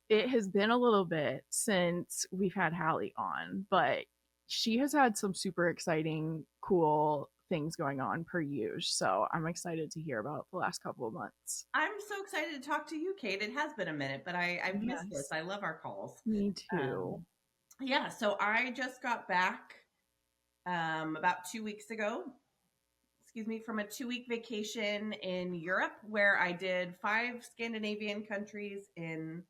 it has been a little bit since we've had Hallie on, but she has had some super exciting, cool things going on per use. So I'm excited to hear about the last couple of months. I'm so excited to talk to you, Kate. It has been a minute, but I've missed this. Yes, I love our calls. me Um, too. yeah, so I just got back about 2 weeks ago, excuse me, from a 2 week vacation in Europe where I did 5 Scandinavian countries in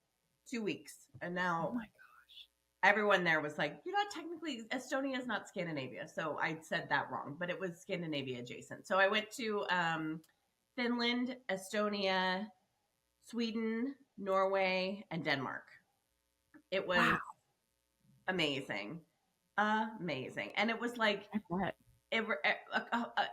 2 weeks. And Oh now my everyone there was like, you're not technically, Estonia is not Scandinavia. So I said that wrong, but it was Scandinavia adjacent. So I went to Finland, Estonia, Sweden, Norway, and Denmark. It was wow, amazing. Amazing. And it was like, I bet. it,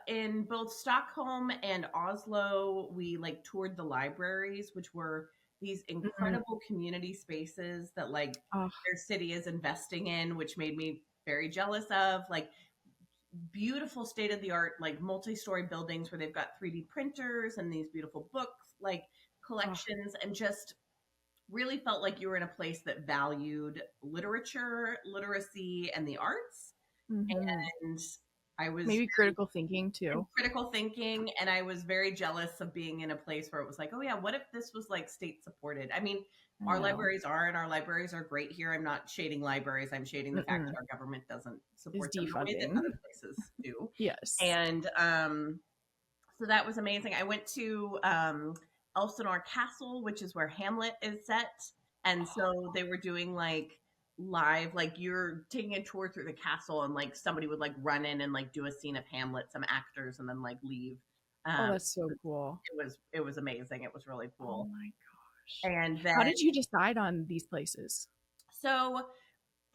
in both Stockholm and Oslo, we like toured the libraries, which were these Mm, incredible community spaces that like oh, their city is investing in, which made me very jealous of. Like beautiful state of the art, like multi-story buildings where they've got 3D printers and these beautiful books, like oh, collections, and just really felt like you were in a place that valued literature, literacy, and the arts. hmm. And I was Maybe critical thinking too. critical thinking, and I was very jealous of being in a place where it was like, oh yeah, what if this was like state supported? I mean, I our know. libraries are, and our libraries are great here. I'm not shading libraries. I'm shading the fact that Mm-mm. our government doesn't Is support them the way that defunding. other places do. Yes. And so that was amazing. I went to Elsinore Castle, which is where Hamlet is set. And so they were doing like live, like you're taking a tour through the castle, and like somebody would like run in and like do a scene of Hamlet, some actors, and then like leave. Oh, Um, that's so cool. it was amazing. It was really Oh cool. my gosh. And How then did you decide on these places? so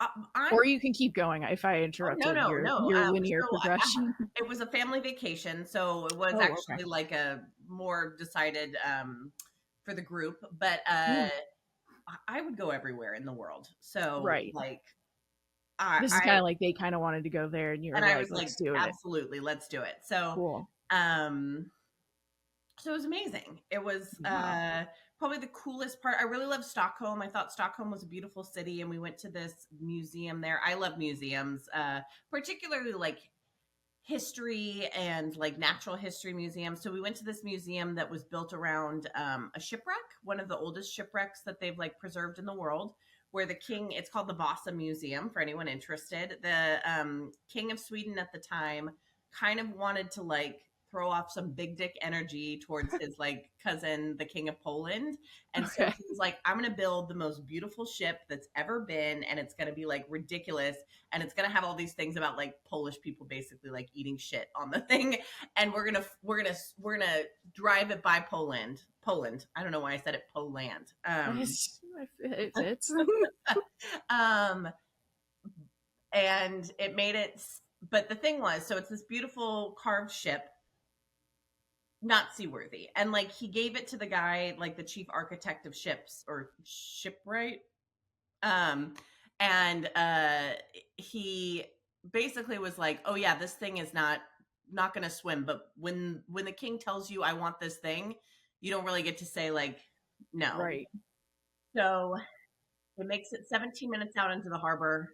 uh, I'm Or you can keep going if I oh no interrupted no your no. linear progression. It was a family vacation, so it was Oh, okay. actually like a more decided for the group. But Yeah. I would go everywhere in the world. So Right. like This is I kind of like they kind of wanted to go there and you were and I like, was like, let's do it. absolutely, let's do it. So Cool. um so it was amazing. It was Yeah. probably the coolest part. I really loved Stockholm. I thought Stockholm was a beautiful city, and we went to this museum there. I love museums, particularly like history and like natural history museums. So we went to this museum that was built around a shipwreck, one of the oldest shipwrecks that they've like preserved in the world, where the king, it's called the Vasa Museum for anyone interested. The king of Sweden at the time kind of wanted to like throw off some big dick energy towards his like cousin, the king of Poland. And so Okay. he was like, I'm going to build the most beautiful ship that's ever been, and it's going to be like ridiculous, and it's gonna have all these things about like Polish people basically like eating shit on the thing, and we're gonna drive it by Poland. I don't know why I said it Poland. It fits. Um, and it made it. But the thing was, so it's this beautiful carved ship, not seaworthy, and like he gave it to the guy, like the chief architect of ships or shipwright, um, and he basically was like, "Oh yeah, this thing is not going to swim." But when the king tells you, "I want this thing," you don't really get to say like no. Right. So it makes it 17 minutes out into the harbor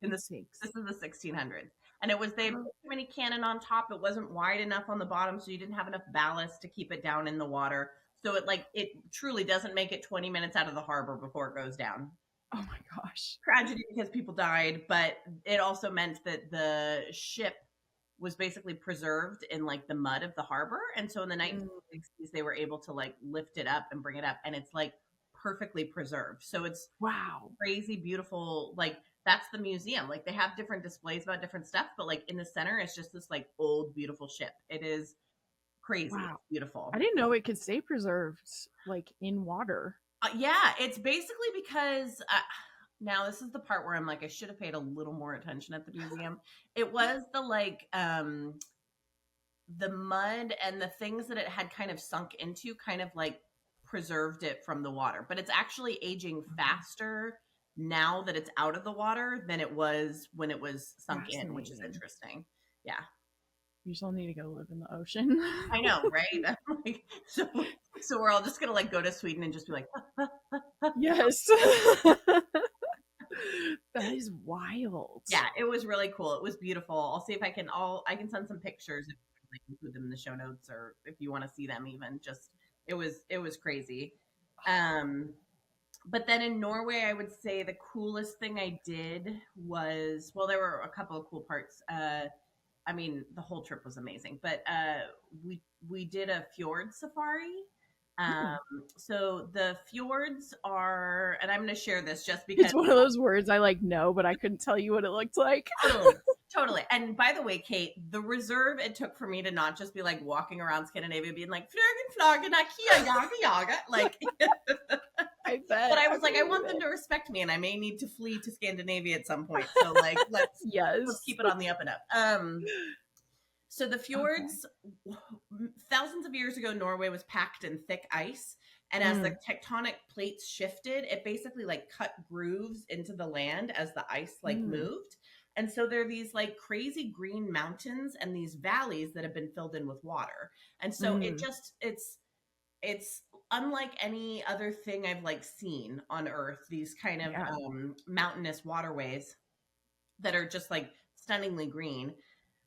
in It this. takes. This is the 1600s, and it was they put Oh, too many cannon on top. It wasn't wide enough on the bottom, so you didn't have enough ballast to keep it down in the water. So it truly doesn't make it 20 minutes out of the harbor before it goes down. oh my gosh. Tragedy because people died, but it also meant that the ship was basically preserved in like the mud of the harbor. And so in the Mm, 1960s, they were able to like lift it up and bring it up, and it's like perfectly preserved. So it's wow. crazy beautiful. Like that's the museum. Like they have different displays about different stuff, but like in the center, it's just this like old, beautiful ship. It is crazy. Wow. It's beautiful. I didn't know it could stay preserved like in water. Yeah, it's basically because now this is the part where I'm like, I should have paid a little more attention at the museum. It was the mud and the things that it had kind of sunk into kind of like preserved it from the water, but it's actually aging faster now that it's out of the water than it was when it was sunk in, which is Fascinating. interesting. Yeah. You just all need to go live in the ocean. I know, right? Like, so we're all just gonna like go to Sweden and just be like, Yes. That is wild. yeah, it was really cool. It was beautiful. I'll see if I can send some pictures if I like include them in the show notes or if you want to see them even. Just it was crazy. Um but then in Norway, I would say the coolest thing I did was, well, there were a couple of cool parts. I mean, the whole trip was amazing, but we did a fjord safari. Um, Hmm. so the fjords are, and I'm going to share this just because. It's one of those words I like know, but I couldn't tell you what it looked like. Totally. Totally. And by the way, Kate, the reserve it took for me to not just be like walking around Scandinavia being like Flögen, Ikea, yaga, yaga. Like, I bet. but I was like, I want them to respect me and I may need to flee to Scandinavia at some point. So like, let's Yes. keep it on the up and up. So the fjords, thousands of years ago, Norway was packed in thick ice. And as the tectonic plates shifted, it basically like cut grooves into the land as the ice like moved. And so there are these like crazy green mountains and these valleys that have been filled in with water. And so it's unlike any other thing I've like seen on Earth, these kind of mountainous waterways that are just like stunningly green.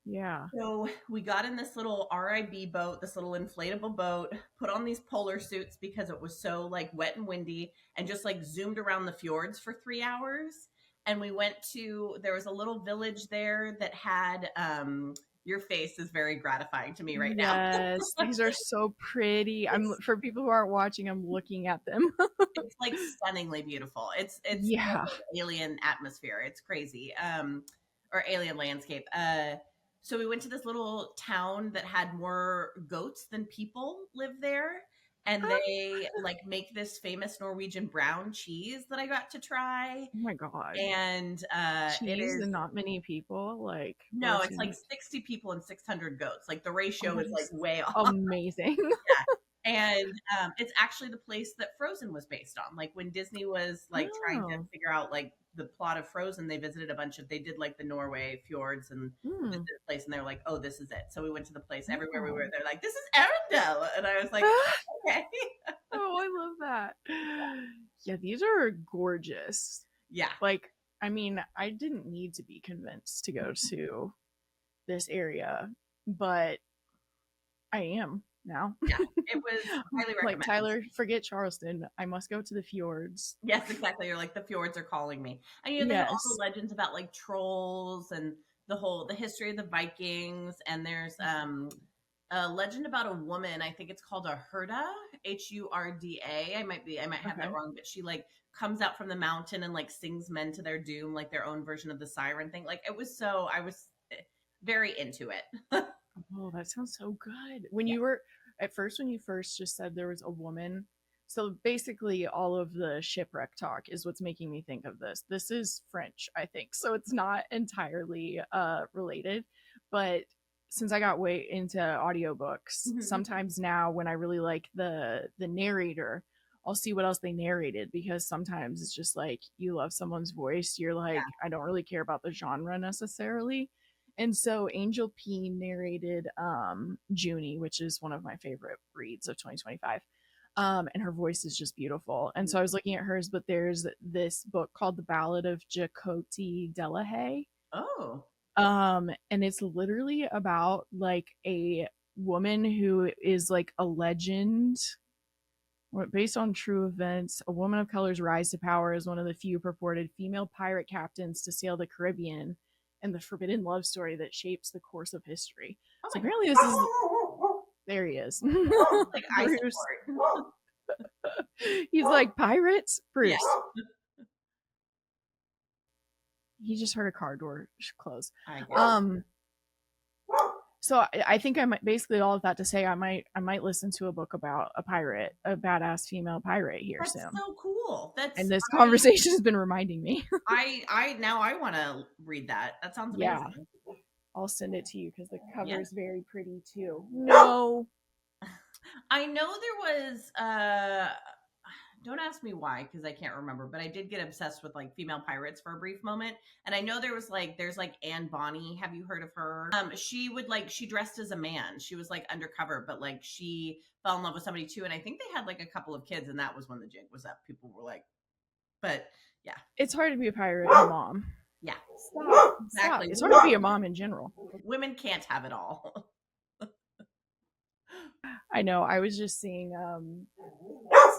Yeah. So we got in this little RIB boat, this little inflatable boat, put on these polar suits because it was so like wet and windy, and just like zoomed around the fjords for 3 hours. And we went to, there was a little village there that had, your face is very gratifying to me right now. Yes, these are so pretty. I'm for people who aren't watching, I'm looking at them. It's like stunningly beautiful. It's Yeah. like alien atmosphere. It's crazy. Or alien landscape. So we went to this little town that had more goats than people live there. And they like make this famous Norwegian brown cheese that I got to try. Oh my god. And it Cheese is and not many people. Like no, it's like 60 people and 600 goats. Like the ratio is like way off. Amazing. Yeah. And it's actually the place that Frozen was based on. Like when Disney was like trying to figure out like the plot of Frozen, they visited they did like the Norway fjords and visited the place, and they were like, "Oh, this is it." So we went to the place. Everywhere we were, they're like, "This is Arendelle," and I was like, "Okay." Oh, I love that. Yeah, these are gorgeous. Yeah. Like, I mean, I didn't need to be convinced to go to this area, but I am now. Yeah, it was highly recommended. Like Tyler, forget Charleston. I must go to the fjords. Yes, exactly. You're like, the fjords are calling me. And you know, they have all the legends about like trolls and the history of the Vikings. And there's a legend about a woman. I think it's called a Hurda, Hurda. I might have that wrong, but she like comes out from the mountain and like sings men to their doom, like their own version of the siren thing. Like I was very into it. Oh, that sounds so good. When you first just said there was a woman, so basically all of the shipwreck talk is what's making me think of this. This is French, I think, so it's not entirely related. But since I got way into audiobooks, sometimes now when I really like the narrator, I'll see what else they narrated, because sometimes it's just like you love someone's voice, you're like, I don't really care about the genre necessarily. And so Angel P narrated Junie, which is one of my favorite reads of 2025. And her voice is just beautiful. And so I was looking at hers, but there's this book called The Ballad of Jacoti Delahaye. Oh. And it's literally about like a woman who is like a legend based on true events. A woman of color's rise to power as one of the few purported female pirate captains to sail the Caribbean, and the forbidden love story that shapes the course of history. Oh, so apparently this is there he is. Like I support. He's like, pirates? Bruce. Yeah. He just heard a car door close. So I think I might, basically all of that to say, I might listen to a book about a pirate, a badass female pirate here soon. That's so cool. And this conversation has been reminding me. I want to read that. That sounds amazing. Yeah. I'll send it to you because the cover is very pretty too. No. I know there was don't ask me why, because I can't remember, but I did get obsessed with like female pirates for a brief moment. And I know there's like Anne Bonny. Have you heard of her? She would like, she dressed as a man. She was like undercover, but like she fell in love with somebody too. And I think they had like a couple of kids, and that was when the jig was up. People were like, but yeah. It's hard to be a pirate and a mom. Yeah. Stop. Exactly. It's hard to be a mom in general. Women can't have it all. I know. I was just seeing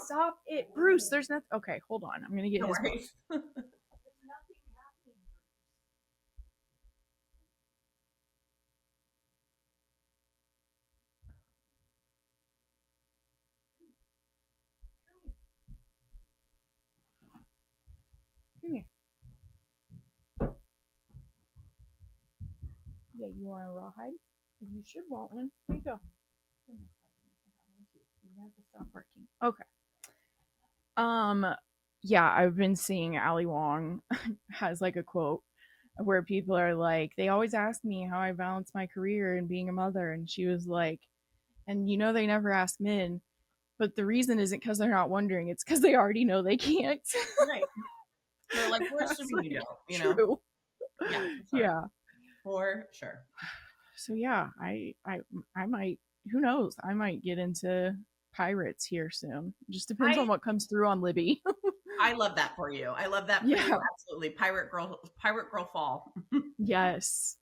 stop it, Bruce. There's nothing. Okay, hold on. I'm gonna get No his book. worries. Come here. Yeah, you want a rawhide? You should want one. Here you go. You have to stop working. Okay. Yeah, I've been seeing Ali Wong has like a quote where people are like, they always ask me how I balance my career and being a mother, and she was like, and they never ask men, but the reason isn't because they're not wondering, it's because they already know they can't. Right. They're like, we're assuming you don't, you know? True. Yeah. Yeah. For sure. So yeah, I might, who knows, I might get into pirates here soon. Just depends on what comes through on Libby. I love that for you. I love that for Yeah. you. Absolutely. Pirate girl fall. Yes.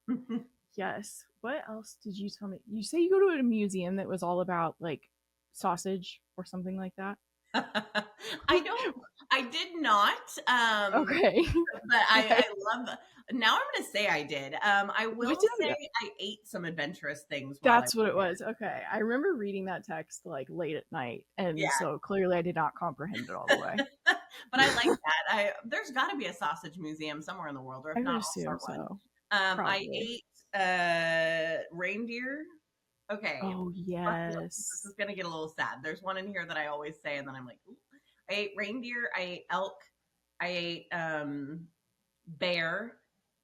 Yes. What else did you tell me? You say you go to a museum that was all about like sausage or something like that? I did not. Okay. But I love, now I'm going to say I did. I will say I ate some adventurous things. That's what it was. Okay. I remember reading that text like late at night. And so clearly I did not comprehend it all the way. But I like that. There's got to be a sausage museum somewhere in the world, or if not, I'll start one. I ate reindeer. Okay. Oh, yes. This is going to get a little sad. There's one in here that I always say, and then I'm like, ooh. I ate reindeer, I ate elk, I ate bear,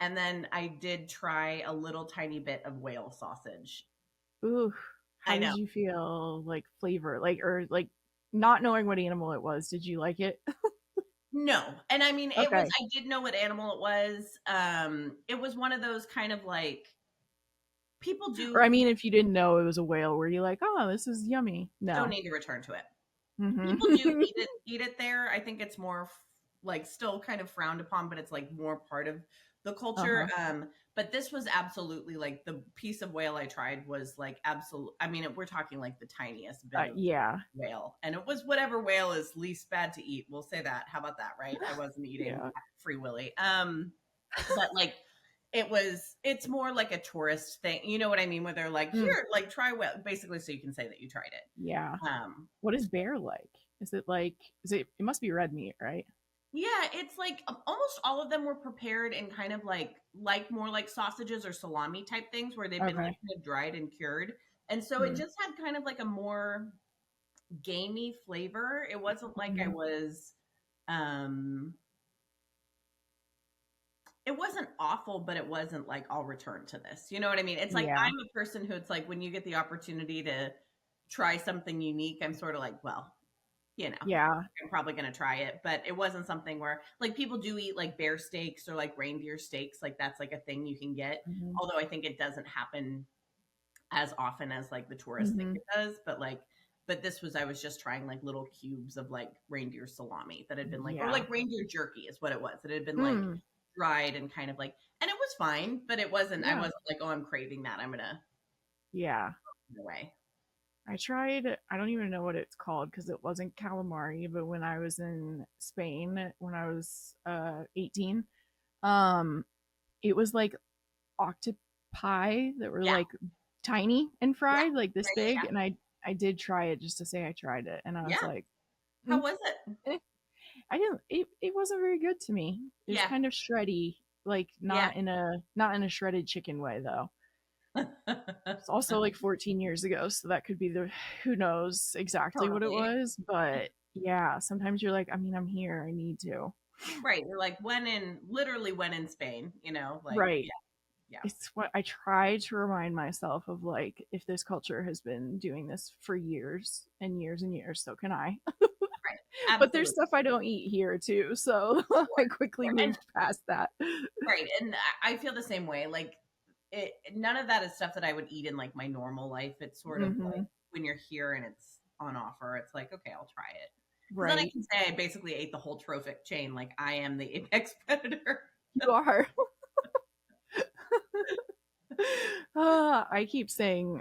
and then I did try a little tiny bit of whale sausage. Ooh. How did you feel, like, flavor? Like, or like not knowing what animal it was, did you like it? No. And I mean, it was, I did know what animal it was. It was one of those kind of like, people do. Or I mean, if you didn't know it was a whale, were you like, oh, this is yummy? No. Don't need to return to it. Mm-hmm. People do eat it there. I think it's more like still kind of frowned upon, but it's like more part of the culture. But this was absolutely like the piece of whale I tried was like absolute. I mean, we're talking like the tiniest bit of whale, and it was whatever whale is least bad to eat. We'll say that. How about that, right? I wasn't eating Free Willy. But like it's more like a tourist thing. You know what I mean? Where they're like, here, like try whale, basically, so you can say that you tried it. Yeah. What is bear like? It must be red meat, right? Yeah, it's like almost all of them were prepared in kind of like more like sausages or salami type things where they've been like kind of dried and cured. And so it just had kind of like a more gamey flavor. It wasn't like I was it wasn't awful, but it wasn't like I'll return to this. You know what I mean? It's like I'm a person who it's like when you get the opportunity to try something unique, I'm sort of like, well, you know, I'm probably going to try it, but it wasn't something where like people do eat like bear steaks or like reindeer steaks. Like that's like a thing you can get. Although I think it doesn't happen as often as like the tourists think it does. But this was, I was just trying like little cubes of like reindeer salami that had been like, or like reindeer jerky is what it was. It had been like dried and kind of like, and it was fine, but it wasn't, I wasn't like, oh, I'm craving that. I'm going to away. I tried, I don't even know what it's called because it wasn't calamari, but when I was in Spain, when I was 18, it was like octopi that were like tiny and fried, like this big. And I did try it just to say I tried it. And I was like, how was it? It wasn't very good to me. It was kind of shreddy, like not in a shredded chicken way though. It's also like 14 years ago, so that could be who knows exactly what it was, but yeah, sometimes you're like, I mean, I'm here, I need to. Right, you're like, when in Spain, you know, like right. Yeah. It's what I try to remind myself of, like, if this culture has been doing this for years and years and years, so can I. Right. But there's Absolutely. stuff I don't eat here too, so I Sure, quickly sure. And moved past that. right, and I feel the same way. Like none of that is stuff that I would eat in like my normal life. It's sort of like Hmm. when you're here and it's on offer, it's like, okay, I'll try it. Because then I Right. can say I basically ate the whole trophic chain. Like I am the apex predator. You are. I keep saying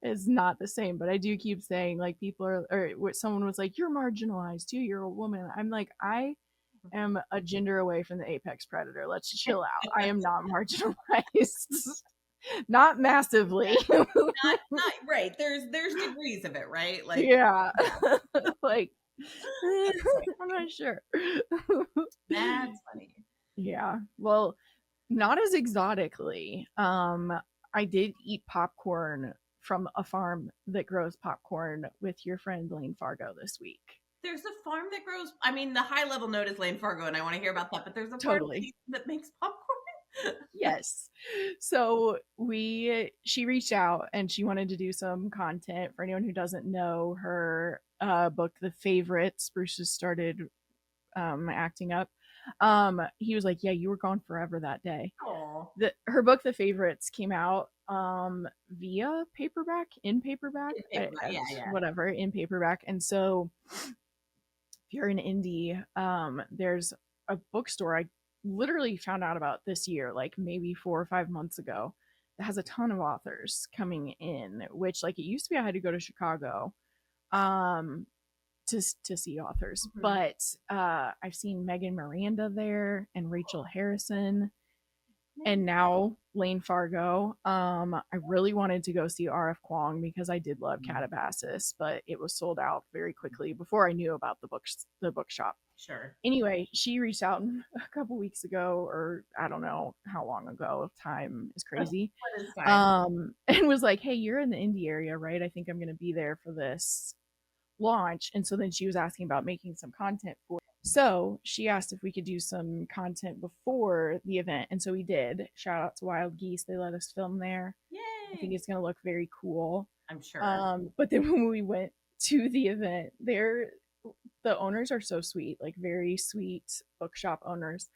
it's not the same, but I do keep saying like people are, or someone was like, "You're marginalized too. You're a woman." I'm like, I am a gender away from the apex predator. Let's chill out. I am not marginalized, not massively. Not right. There's degrees of it, right? Like Yeah, like that's funny. I'm not sure. That's funny. Yeah, well, not as exotically. I did eat popcorn from a farm that grows popcorn with your friend Lane Fargo this week. There's a farm that grows. I mean, the high level note is Lane Fargo, and I want to hear about that. But there's a farm Totally. that makes popcorn. Yes. So she reached out and she wanted to do some content. For anyone who doesn't know, her book, The Favorites, Bruce has started acting up. He was like, "Yeah, you were gone forever that day." Oh, Her book, The Favorites, came out via paperback, in paperback, yeah, yeah. whatever, in paperback. And so if you're in indie, there's a bookstore I literally found out about this year, like maybe 4 or 5 months ago, that has a ton of authors coming in, which like it used to be I had to go to Chicago um to see authors. Mhm. But I've seen Megan Miranda there and Rachel Harrison and now Lane Fargo. I really wanted to go see R.F. Kuang because I did love Catabasis, but it was sold out very quickly before I knew about the bookshop. Sure. Anyway, she reached out a couple weeks ago, or I don't know how long ago. Time is crazy. What is time? And was like, "Hey, you're in the indie area, right? I think I'm going to be there for this launch." And so then she was asking about making some content for it. So she asked if we could do some content before the event. And so we did. Shout out to Wild Geese. They let us film there. I think Yay! it's going to look very cool. I'm sure. But then when we went to the event, the owners are so sweet, like very sweet bookshop owners.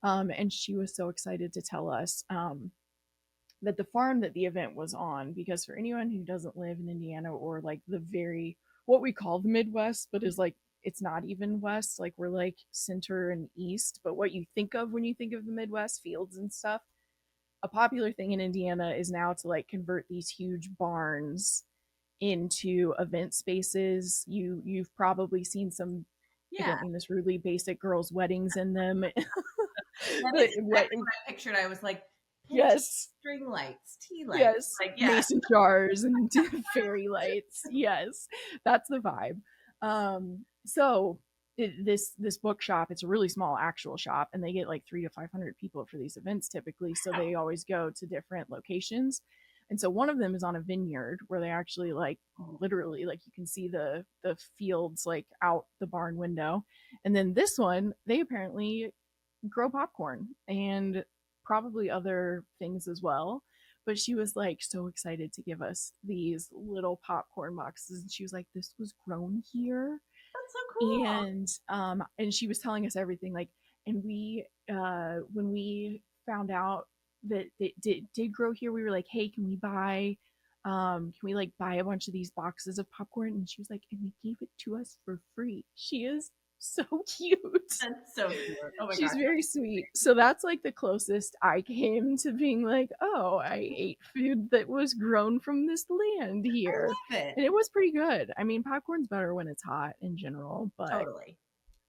And she was so excited to tell us that the farm that the event was on, because for anyone who doesn't live in Indiana or like the very what we call the Midwest, but is like it's not even west, like we're like center and east, but what you think of when you think of the Midwest, fields and stuff. A popular thing in Indiana is now to like convert these huge barns into event spaces. You've probably seen some, I Yeah, don't mean this rudely, basic girls' weddings in them. that is But what exactly what I pictured. I was like, painted yes, string lights, tea lights. yes, Like, yeah. mason jars and fairy lights. Yes, that's the vibe. So this bookshop, it's a really small actual shop, and they get like 300 to 500 people for these events typically. So Wow. they always go to different locations. And so one of them is on a vineyard where they actually like literally like you can see the fields like out the barn window. And then this one, they apparently grow popcorn and probably other things as well. But she was like so excited to give us these little popcorn boxes. And she was like, "This was grown here." That's so cool. And she was telling us everything. Like, and we when we found out that it did grow here, we were like, "Hey, can we like buy a bunch of these boxes of popcorn?" And she was like, "And they gave it to us for free." She is so cute. That's so cute. Oh my She's gosh. very sweet. So that's like the closest I came to being like, "Oh, I ate food that was grown from this land I here." love it. And it was pretty good. I mean, popcorn's better when it's hot in general, but Totally.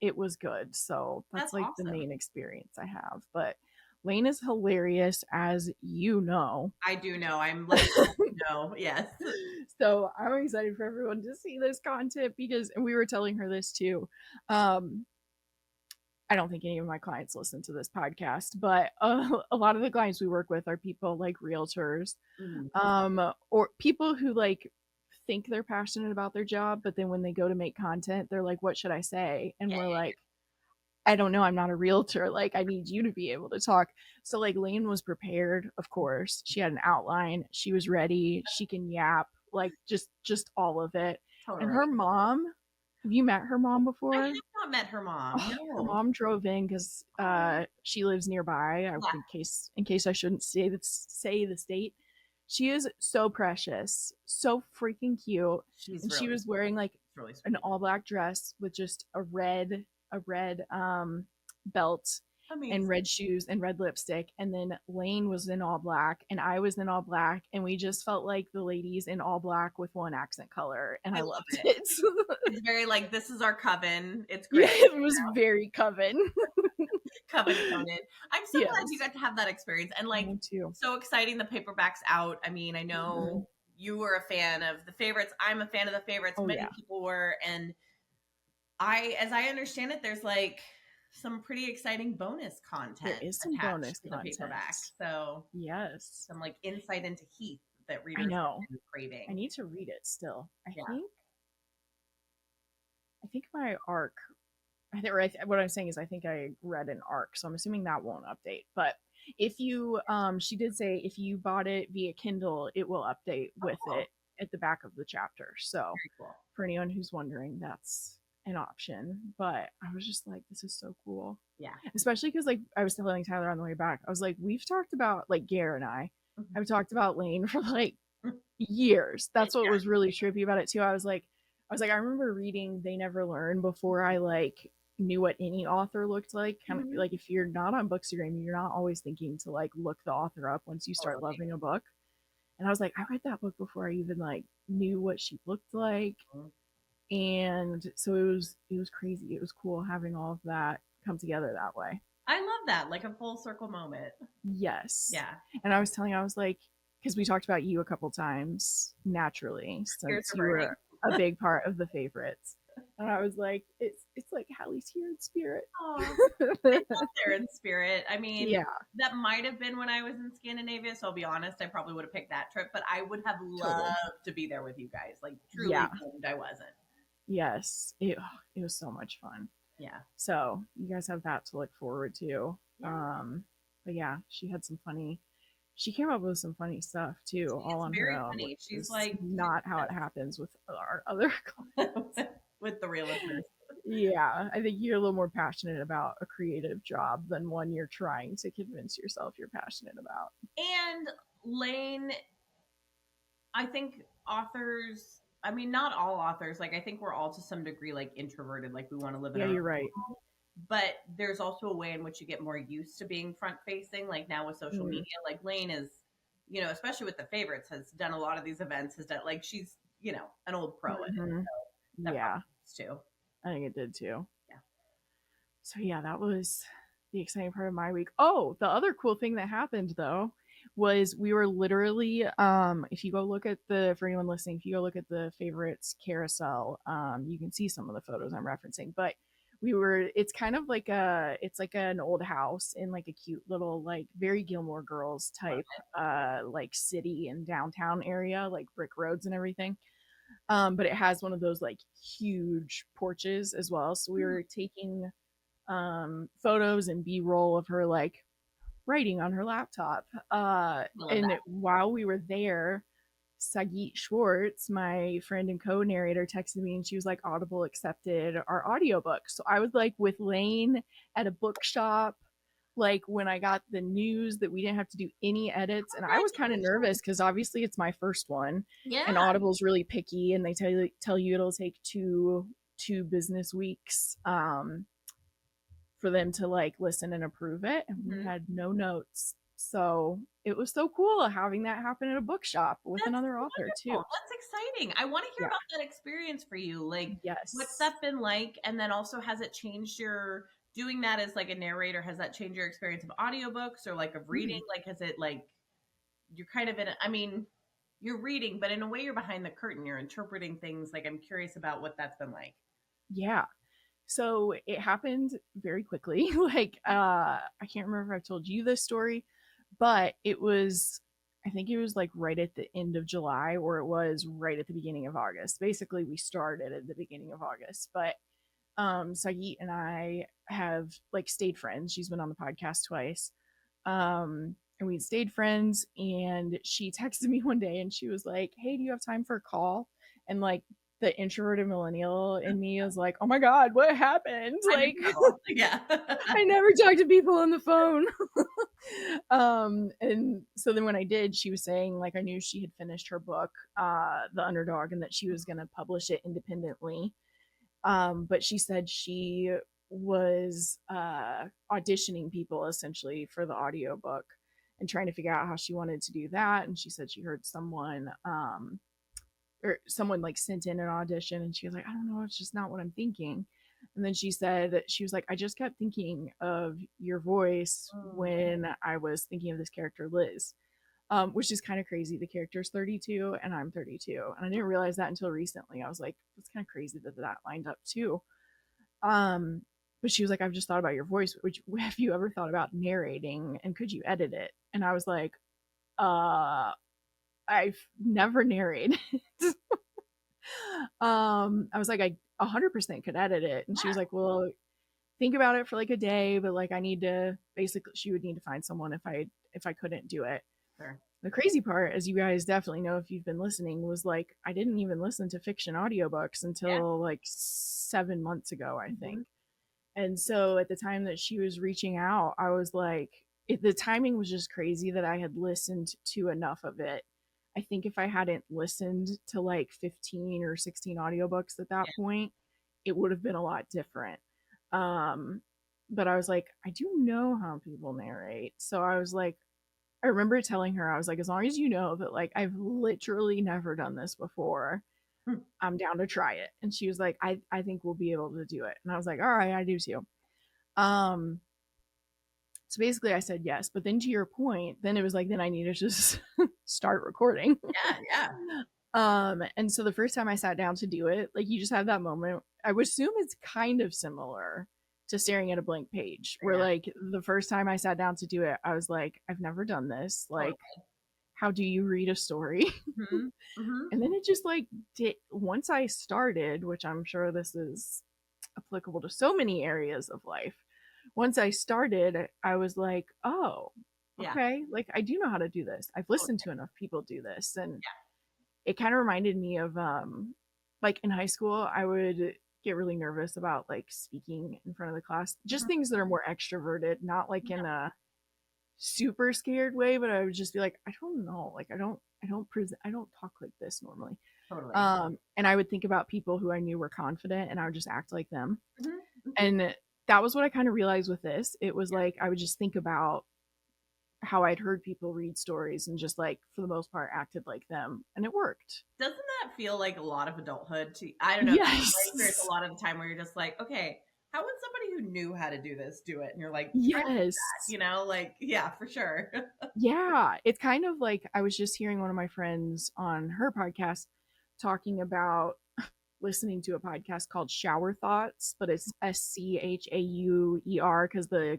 it was good. So that's That's like the awesome. main experience I have. But Lane is hilarious, as you know. I do know. I'm like, no, yes. So I'm excited for everyone to see this content because, and we were telling her this too. Um, I don't think any of my clients listen to this podcast, but a lot of the clients we work with are people like realtors, Mm. or people who like think they're passionate about their job, but then when they go to make content, they're like, "What should I say?" And Yeah, we're like, "I don't know. I'm not a realtor. Like, I need you to be able to talk." So, like, Lane was prepared, of course. She had an outline. She was ready. She can yap, like, just all of it. And totally. her mom, Have you met her mom I before? have not met her mom. Oh, her No. mom drove in because Oh, she lives nearby. yeah, In case I shouldn't say the state. She is so precious, so freaking cute, she's and she really, was wearing like really an sweet. all black dress with just a red belt and Amazing. red shoes and red lipstick. And then Lane was in all black and I was in all black, and we just felt like the ladies in all black with one accent color, and I I love loved it. it. It's very like, this is our coven. It's Yeah, great. it was very coven. Coven counted. I'm so glad you Yes. got to have that experience. And like, Me too. so exciting the paperback's out. I mean, I know Mhm. you were a fan of the favorites. I'm a fan of the favorites. Oh Many yeah, people were. And as I understand it, there's like some pretty exciting bonus there content is some attached bonus to the paperback. content. So Yes, some like insight into Heath that I readers know. have been I craving. need to read it still. I Yeah. think. I think my arc. I think, or what I'm saying is, I think I read an arc, so I'm assuming that won't update. But if you, she did say if you bought it via Kindle, it will update Oh, with cool. it at the back of the chapter. So Very cool. for anyone who's wondering, that's an option. But I was just like, this is so cool. Yeah. Especially because, like, I was telling Tyler on the way back, I was like, we've talked about, like, Gare and I Mhm. have talked about Lane for like years. That's what Yeah. was really trippy about it too. I remember reading They Never Learn before I like knew what any author looked like. Kind of Mhm. like, if you're not on Bookstagram, you're not always thinking to like look the author up once you start Totally. loving a book. And I was like, I read that book before I even like knew what she looked like. Mhm. And so it was crazy. It was cool having all of that come together that way. I love that, like a full circle moment. Yes. Yeah. And I was like, because we talked about you a couple times naturally, Ears since are you burning. were a big part of the favorites. And I was like, it's like Hallie's here in spirit. Oh, it's up there in spirit. I mean, Yeah, that might have been when I was in Scandinavia. So I'll be honest, I probably would have picked that trip, but I would have totally. loved to be there with you guys. Like, truly Yeah, bummed I wasn't. yes. It was so much fun. Yeah. So you guys have that to look forward to. Yeah. But yeah, she came up with some funny stuff too, all It's on her very own, which funny. She's is like, not how it happens with our other clients. with the realness. Yeah, I think you're a little more passionate about a creative job than one you're trying to convince yourself you're passionate about. And Lane, I think authors, I mean, not all authors, like, I think we're all to some degree like introverted, like, we want to live in Yeah, our you're right. but there's also a way in which you get more used to being front facing, like now with social Mm, media. Like Lane is, especially with the favorites, has done a lot of these events, has done, like, she's, an old pro at it, hmm so that probably Yeah, helps too. I think it did too. Yeah. So yeah, that was the exciting part of my week. Oh, the other cool thing that happened though was we were literally, if you go look at the for anyone listening, if you go look at the favorites carousel, you can see some of the photos I'm referencing. But it's kind of like it's like an old house in like a cute little, like, very Gilmore Girls Love type like city and downtown area, like brick roads and everything. But it has one of those like huge porches as well. So we it. were taking photos and b-roll of her like writing on her laptop. I love And that. while we were there, Sagit Schwartz, my friend and co-narrator, texted me and she was like, Audible accepted our audiobook. So I was like with Lane at a bookshop, like when I got the news that we didn't have to do any edits. And I was kind of nervous Congratulations. because obviously it's my first one, and Yeah. Audible's really picky and they tell you it'll take two business weeks for them to like listen and approve it. And we Mhm. had no notes. So it was so cool having that happen at a bookshop with That's another author too. wonderful. That's exciting. I want to hear Yeah. about that experience for you. Like, what's Yes. that been like? And then also, has it changed your doing that as like a narrator? Has that changed your experience of audiobooks or like of reading? Mm. Like, has it like you're kind of in? I mean, you're reading, but in a way, you're behind the curtain. You're interpreting things. Like, I'm curious about what that's been like. Yeah. So it happened very quickly. Like, I can't remember if I've told you this story, but I think it was like right at the end of July, or it was right at the beginning of August. Basically, we started at the beginning of August. But Sagit and I have like stayed friends. She's been on the podcast twice. And we stayed friends, and she texted me one day and she was like, "Hey, do you have time for a call?" And like the introverted millennial in me is like, oh my God, what happened? I'm in Like, trouble. Yeah. I never talk to people on the phone. And so then when I did, she was saying like I knew she had finished her book, The Underdog, and that she was going to publish it independently. But she said she was auditioning people essentially for the audiobook and trying to figure out how she wanted to do that. And she said she heard someone or someone like sent in an audition and she was like, I don't know, it's just not what I'm thinking. And then she said, she was like, I just kept thinking of your voice Mm. when I was thinking of this character, Liz, which is kind of crazy. The character's 32 and I'm 32. And I didn't realize that until recently. I was like, it's kind of crazy that that lined up too. Um, but she was like, I've just thought about your voice. Which have you ever thought about narrating and could you edit it? And I was like, I've never narrated. I was like, I 100% could edit it. And she was Yeah. like, well, think about it for like a day, but like I need to basically she would need to find someone if I couldn't do it. Sure. The crazy part, as you guys definitely know if you've been listening, was like I didn't even listen to fiction audiobooks Yeah. until like 7 months ago, I Mm-hmm. think. And so at the time that she was reaching out, I was like, the timing was just crazy that I had listened to enough of it. I think if I hadn't listened to like 15 or 16 audiobooks at that Yeah. point, it would have been a lot different. Um, but I was like, I do know how people narrate. So I was like, I remember telling her, I was like, as long as you know that like I've literally never done this before, Hmm. I'm down to try it. And she was like, I think we'll be able to do it. And I was like, all right, I do too. Um, so basically I said yes. But then to your point, then it was like, then I need to just start recording. Yeah. Yeah. And so the first time I sat down to do it, like you just have that moment. I would assume it's kind of similar to staring at a blank page, where Yeah. like the first time I sat down to do it, I was like, I've never done this. Like, Totally. how do you read a story? Mm-hmm. Mm-hmm. And then it just like did once I started, which I'm sure this is applicable to so many areas of life. Once I started, I was like, oh, Yeah. okay, like I do know how to do this. I've listened Totally. to enough people do this. And Yeah. it kind of reminded me of like in high school, I would get really nervous about like speaking in front of the class. Just Mhm. things that are more extroverted, not like Yeah. in a super scared way, but I would just be like, I don't know, like I don't talk like this normally. Totally. And I would think about people who I knew were confident and I would just act like them. Mm-hmm. Mm-hmm. And that was what I kind of realized with this. It was like I would just think about how I'd heard people read stories and just like for the most part acted like them and it worked. Doesn't that feel like a lot of adulthood to I don't know, like there's a Yes. lot of the time where you're just like, okay, how would somebody who knew how to do this do it? And you're like, try that, Yes. you know, like yeah, for sure. Yeah. It's kind of like I was just hearing one of my friends on her podcast talking about listening to a podcast called Shower Thoughts, but it's Schauer because the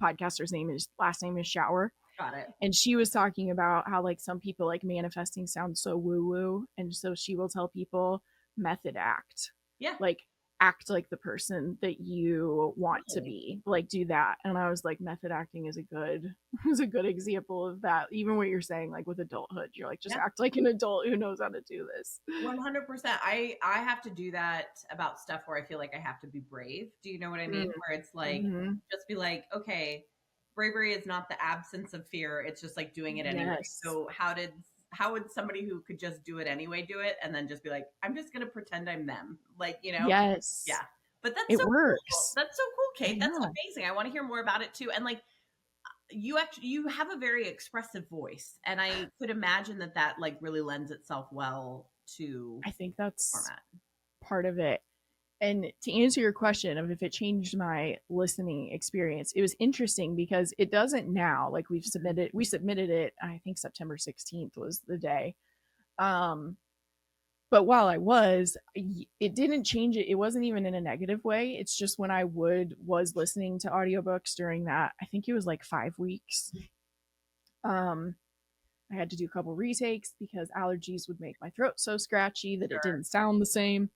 podcaster's last name is Shower. Got it. And she was talking about how like some people like manifesting sounds so woo woo, and so she will tell people method act, Yeah, like act like the person that you want to totally. be, like do that. And I was like, method acting is a good is a good example of that. Even what you're saying, like with adulthood, you're like just Yeah. act like an adult who knows how to do this. 100%. I have to do that about stuff where I feel like I have to be brave. Do you know what I mean? Where it's like Mm-hmm. just be like, okay, bravery is not the absence of fear. It's just like doing it anyway. Yes. So how would somebody who could just do it anyway do it and then just be like, I'm just gonna pretend I'm them. Like, you know? Yeah. Yes. But that's It so cool. works. That's so cool, I Kate. That's know. amazing. I want to hear more about it too. And like you have a very expressive voice and I could imagine that that like really lends itself well to I think that's format. part of it. And to answer your question of if it changed my listening experience, it was interesting because it doesn't now. Like we submitted it, I think September 16th was the day. Um, but while I was, it didn't change it. It wasn't even in a negative way. It's just when I was listening to audiobooks during that, I think it was like 5 weeks. Um, I had to do a couple retakes because allergies would make my throat so scratchy that it Sure. didn't sound the same.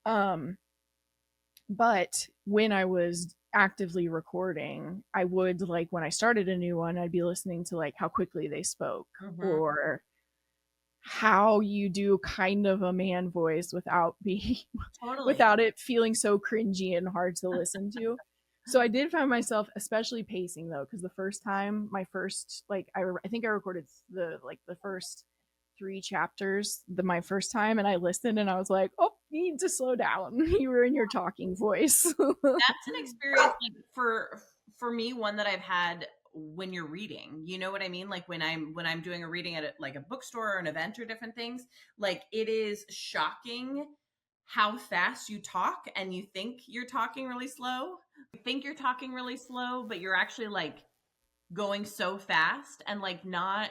Um, but when I was actively recording, I would like when I started a new one, I'd be listening to like how quickly they spoke Mm-hmm. or how you do kind of a man voice without being Totally. without it feeling so cringy and hard to listen to. So I did find myself, especially pacing though, because the first time, my first like I think I recorded the first three chapters my first time, and I listened and I was like, oh, you need to slow down. You were in your talking voice. That's an experience like for me, one that I've had when you're reading. You know what I mean? Like when I'm doing a reading at like a bookstore or an event or different things, like it is shocking how fast you talk and you think you're talking really slow. You think you're talking really slow, but you're actually like going so fast and like not,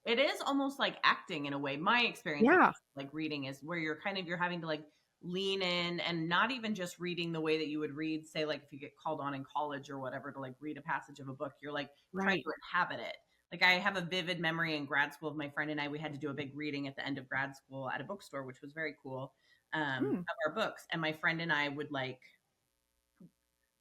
it is almost like acting in a way. My experience with Yeah, like reading is where you're having to like lean in and not even just reading the way that you would read, say like if you get called on in college or whatever to like read a passage of a book, you're like trying right. to inhabit it. Like I have a vivid memory in grad school of my friend and I, we had to do a big reading at the end of grad school at a bookstore, which was very cool, Mm, of our books. And my friend and I would like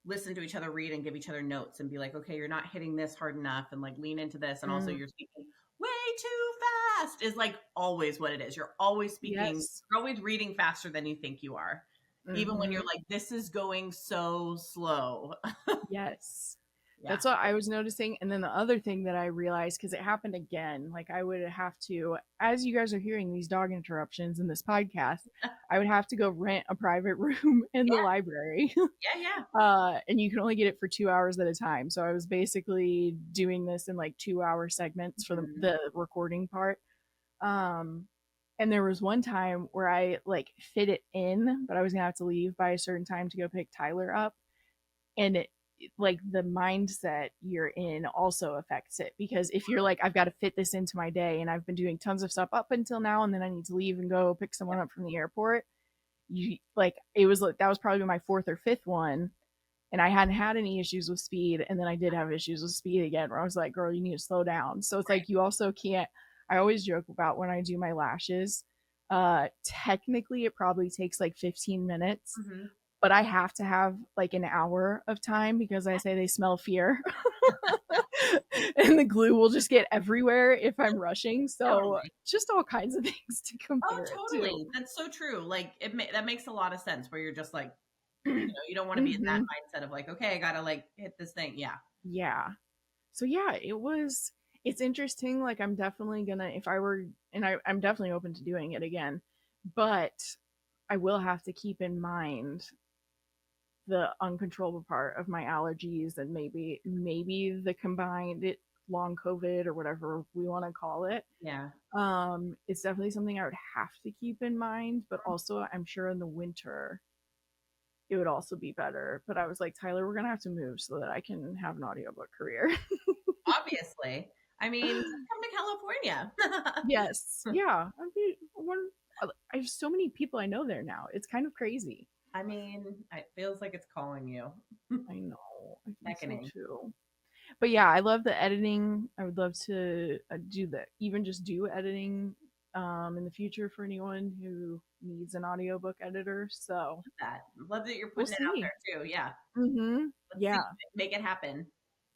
listen to each other read and give each other notes and be like, okay, you're not hitting this hard enough, and like lean into this. And also mm, you're speaking way too fast is like always what it is. You're always speaking, yes. you're always reading faster than you think you are. Even when you're Hmm. like, this is going so slow. Yes. Yeah. That's what I was noticing. And then the other thing that I realized, because it happened again, like I would have to, as you guys are hearing these dog interruptions in this podcast, I would have to go rent a private room in the Yeah. library. Yeah. Yeah. And you can only get it for 2 hours at a time. So I was basically doing this in like 2 hour segments for Mhm. the recording part. Um, and there was one time where I like fit it in, but I was gonna have to leave by a certain time to go pick Tyler up, and it like the mindset you're in also affects it, because if you're like, I've got to fit this into my day and I've been doing tons of stuff up until now and then I need to leave and go pick someone up from the airport, you like, it was like that was probably my fourth or fifth one, and I hadn't had any issues with speed, and then I did have issues with speed again where I was like, girl, you need to slow down. So it's Right. like you also can't, I always joke about when I do my lashes, technically it probably takes like 15 minutes, Hmm. but I have to have like an hour of time because I say they smell fear. And the glue will just get everywhere if I'm rushing. So Totally. just all kinds of things to Oh, compare it to. totally. That's so true. Like that makes a lot of sense where you're just like, you don't want to be in that Hmm. mindset of like, okay, I gotta like hit this thing. Yeah. Yeah. So yeah, it's interesting. Like I'm definitely gonna, if I were, and I'm definitely open to doing it again, but I will have to keep in mind the uncontrollable part of my allergies, and maybe the combined long COVID or whatever we want to call it. Yeah. It's definitely something I would have to keep in mind, but also I'm sure in the winter it would also be better. But I was like, Tyler, we're gonna have to move so that I can have an audiobook career. Obviously. I mean, just come to California. Yes. Yeah. I have so many people I know there now. It's kind of crazy. I mean, it feels like it's calling you, I know. I think so beckoning. too. But yeah, I love the editing. I would love to do that, even just do editing in the future for anyone who needs an audiobook editor. So That love that you're we'll putting it out see. there too. Yeah, Mm-hmm. let's see, Yeah. make it happen.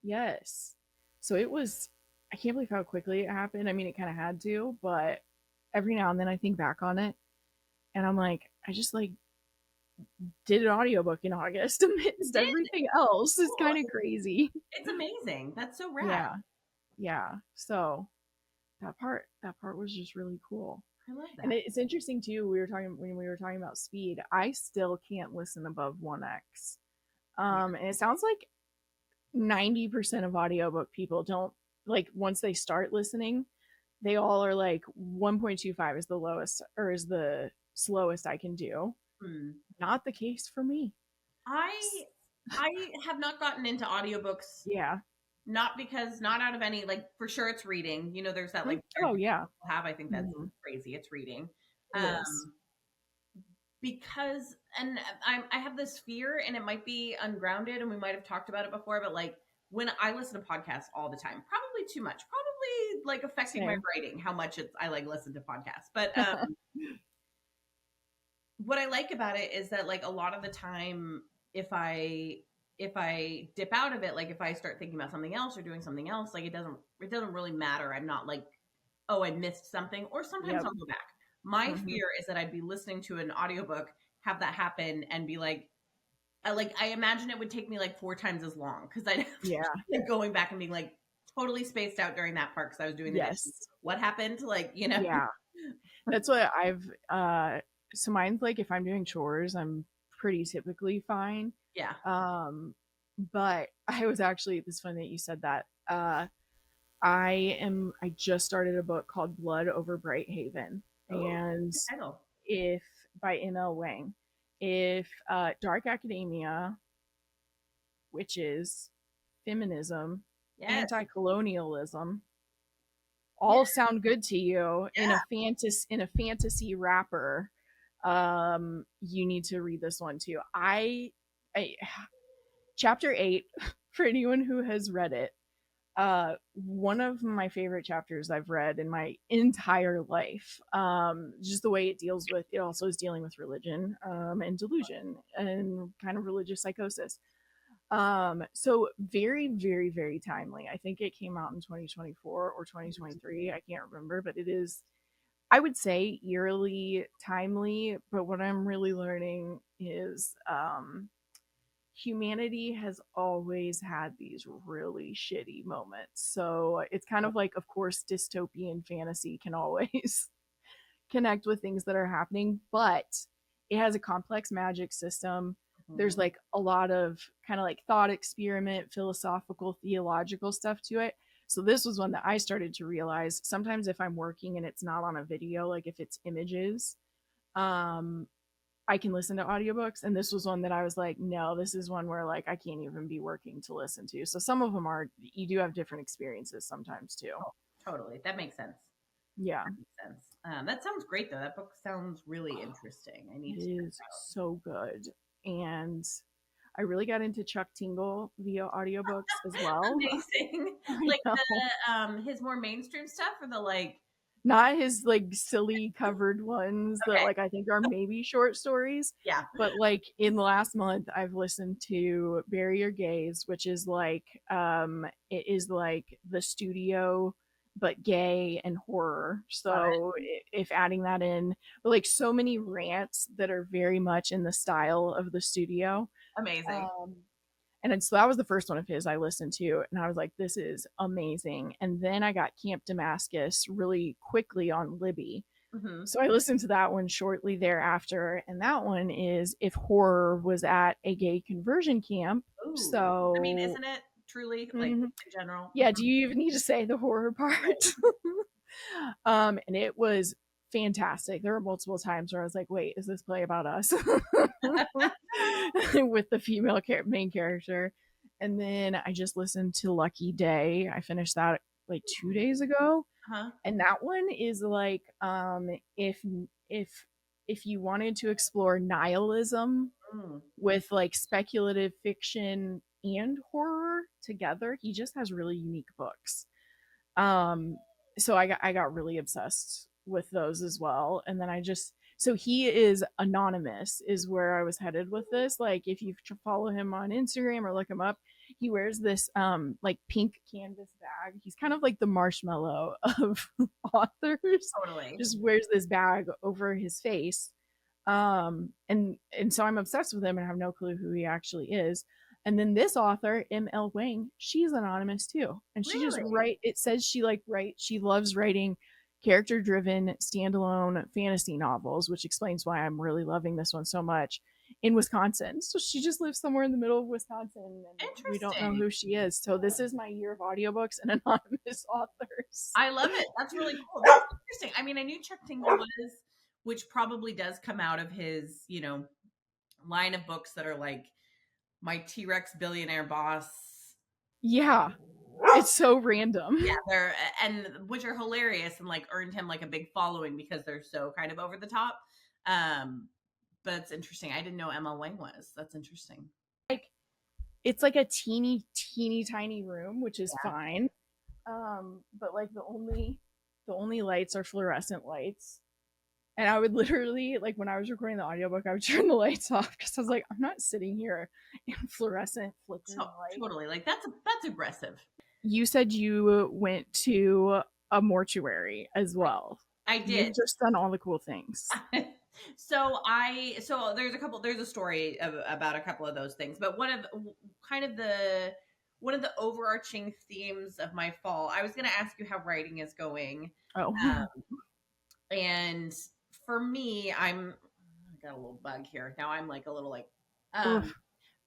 Yes. So it was, I can't believe how quickly it happened. I mean, it kind of had to, but every now and then I think back on it and I'm like, I just like did an audiobook in August You amidst did. everything else. It's Cool. kind of crazy. It's amazing. That's so rad. Yeah. Yeah. So that part was just really cool. I love And that. it's interesting too. We were talking about speed. I still can't listen above 1x. Yeah. And it sounds like 90% of audiobook people don't, like, once they start listening, they all are like 1.25 is the lowest or is the slowest I can do. Hmm. Not the case for me. I I have not gotten into audiobooks, Yeah. not because not out of any like for sure it's reading. You know, there's that Mm. like Oh argument yeah. people have. I think that's Hmm. crazy. It's reading. It is. Because and I have this fear and it might be ungrounded and we might have talked about it before, but like when I listen to podcasts all the time, probably too much, probably like affecting my Same. writing how much it's I like listen to podcasts. But what I like about it is that like a lot of the time if I dip out of it, like if I start thinking about something else or doing something else, like it doesn't really matter. I'm not like, oh, I missed something, or sometimes Yep. I'll go back. My Hmm. fear is that I'd be listening to an audiobook, have that happen, and be like, I imagine it would take me like 4 times as long because I'd have to Yeah. keep like going back and being like totally spaced out during that part because I was doing the dishes. Yes. What happened? Like, Yeah. That's what I've so mine's like if I'm doing chores, I'm pretty typically fine. yeah. Um but I was actually it's funny that you said that. I just started a book called Blood Over Bright Haven. Oh, And good title. if by ML Wang. If dark academia, witches, feminism, Yes. anti-colonialism Yeah. all sound good to you Yeah. in a fantasy wrapper, you need to read this one too. I chapter 8 for anyone who has read it, one of my favorite chapters I've read in my entire life. Just the way it deals with it also is dealing with religion, and delusion and kind of religious psychosis. So very, very, very timely. I think it came out in 2024 or 2023. I can't remember, but it is, I would say, eerily timely. But what I'm really learning is humanity has always had these really shitty moments. So it's kind of like, of course, dystopian fantasy can always connect with things that are happening, but it has a complex magic system. There's Mhm. like a lot of kind of like thought experiment, philosophical, theological stuff to it. So this was one that I started to realize sometimes if I'm working and it's not on a video, like if it's images, um, I can listen to audiobooks. And this was one that I was like, no, this is one where like I can't even be working to listen to. So some of them are, you do have different experiences sometimes too. Oh, totally. That makes sense. Yeah, That makes sense. That sounds great though. That book sounds really interesting. I it need to check is so good. And I really got into Chuck Tingle via audiobooks as it out. well. Amazing. I Like know. the his more mainstream stuff or the like Not his like silly covered ones that okay. like I think are maybe short stories, Yeah. but like in the last month I've listened to Bury Your Gaze, which is like it is like the studio but gay and horror. Love it. So if adding that in, but like so many rants that are very much in the style of the studio. Amazing. Um so that was the first one of his I listened to, and I was like, this is amazing. And then I got Camp Damascus really quickly on Libby. Mm-hmm. So I listened to that one shortly thereafter. And that one is if horror was at a gay conversion camp. Ooh. I mean, So, isn't it truly like mhm. in general? Yeah, do you even need to say the horror Right. part? And it was fantastic. There were multiple times where I was like, wait, is this play about us? With the female main character. And then I just listened to Lucky Day. I finished that like 2 days ago. Huh? And that one is like if if if you wanted to explore nihilism Mm. with like speculative fiction and horror together, he just has really unique books. um so I got really obsessed with those as well. And then I just so he is anonymous is where I was headed with this. Like if you follow him on Instagram or look him up, he wears this like pink canvas bag. He's kind of like the marshmallow of authors. Totally. Just wears this bag over his face. And so I'm obsessed with him and I have no clue who he actually is. And then this author, ML Wang, she's anonymous too. And she just Really? write it says she loves writing character driven standalone fantasy novels, which explains why I'm really loving this one so much, in Wisconsin. So she just lives somewhere in the middle of Wisconsin and we don't know Interesting. who she is. So this is my year of audiobooks and anonymous authors. I love it. That's really cool. That's interesting. I mean, I knew Chuck Tingle was, which probably does come out of his, line of books that are like my T-Rex billionaire boss. Yeah. It's so random. Yeah, they're and which are hilarious and like earned him like a big following because they're so kind of over the top. Um, but it's interesting. I didn't know Emma Wang was. That's interesting. Like it's like a teeny teeny tiny room, which is Yeah. fine. But like the only lights are fluorescent lights. And I would literally like when I was recording the audiobook, I would turn the lights off because I was like, I'm not sitting here in fluorescent flickering So light. totally like that's aggressive. You said you went to a mortuary as well. I You've did. just done all the cool things. So there's a story about a couple of those things, but kind of the one of the overarching themes of my fall. I was going to ask you how writing is going, Oh. and for me, I got a little bug here now. I'm like a little like, Oof.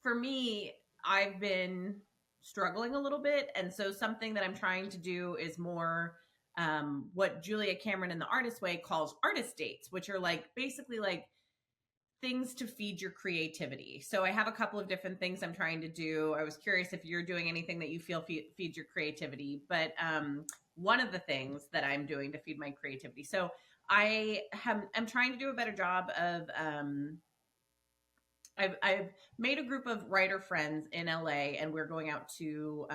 for me, I've been struggling a little bit, and so something that I'm trying to do is more what Julia Cameron in The Artist Way calls artist dates, which are like basically like things to feed your creativity. So I have a couple of different things I'm trying to do. I was curious if you're doing anything that you feel feeds your creativity, but one of the things that I'm doing to feed my creativity. So I'm trying to do a better job of I've made a group of writer friends in LA, and we're going out to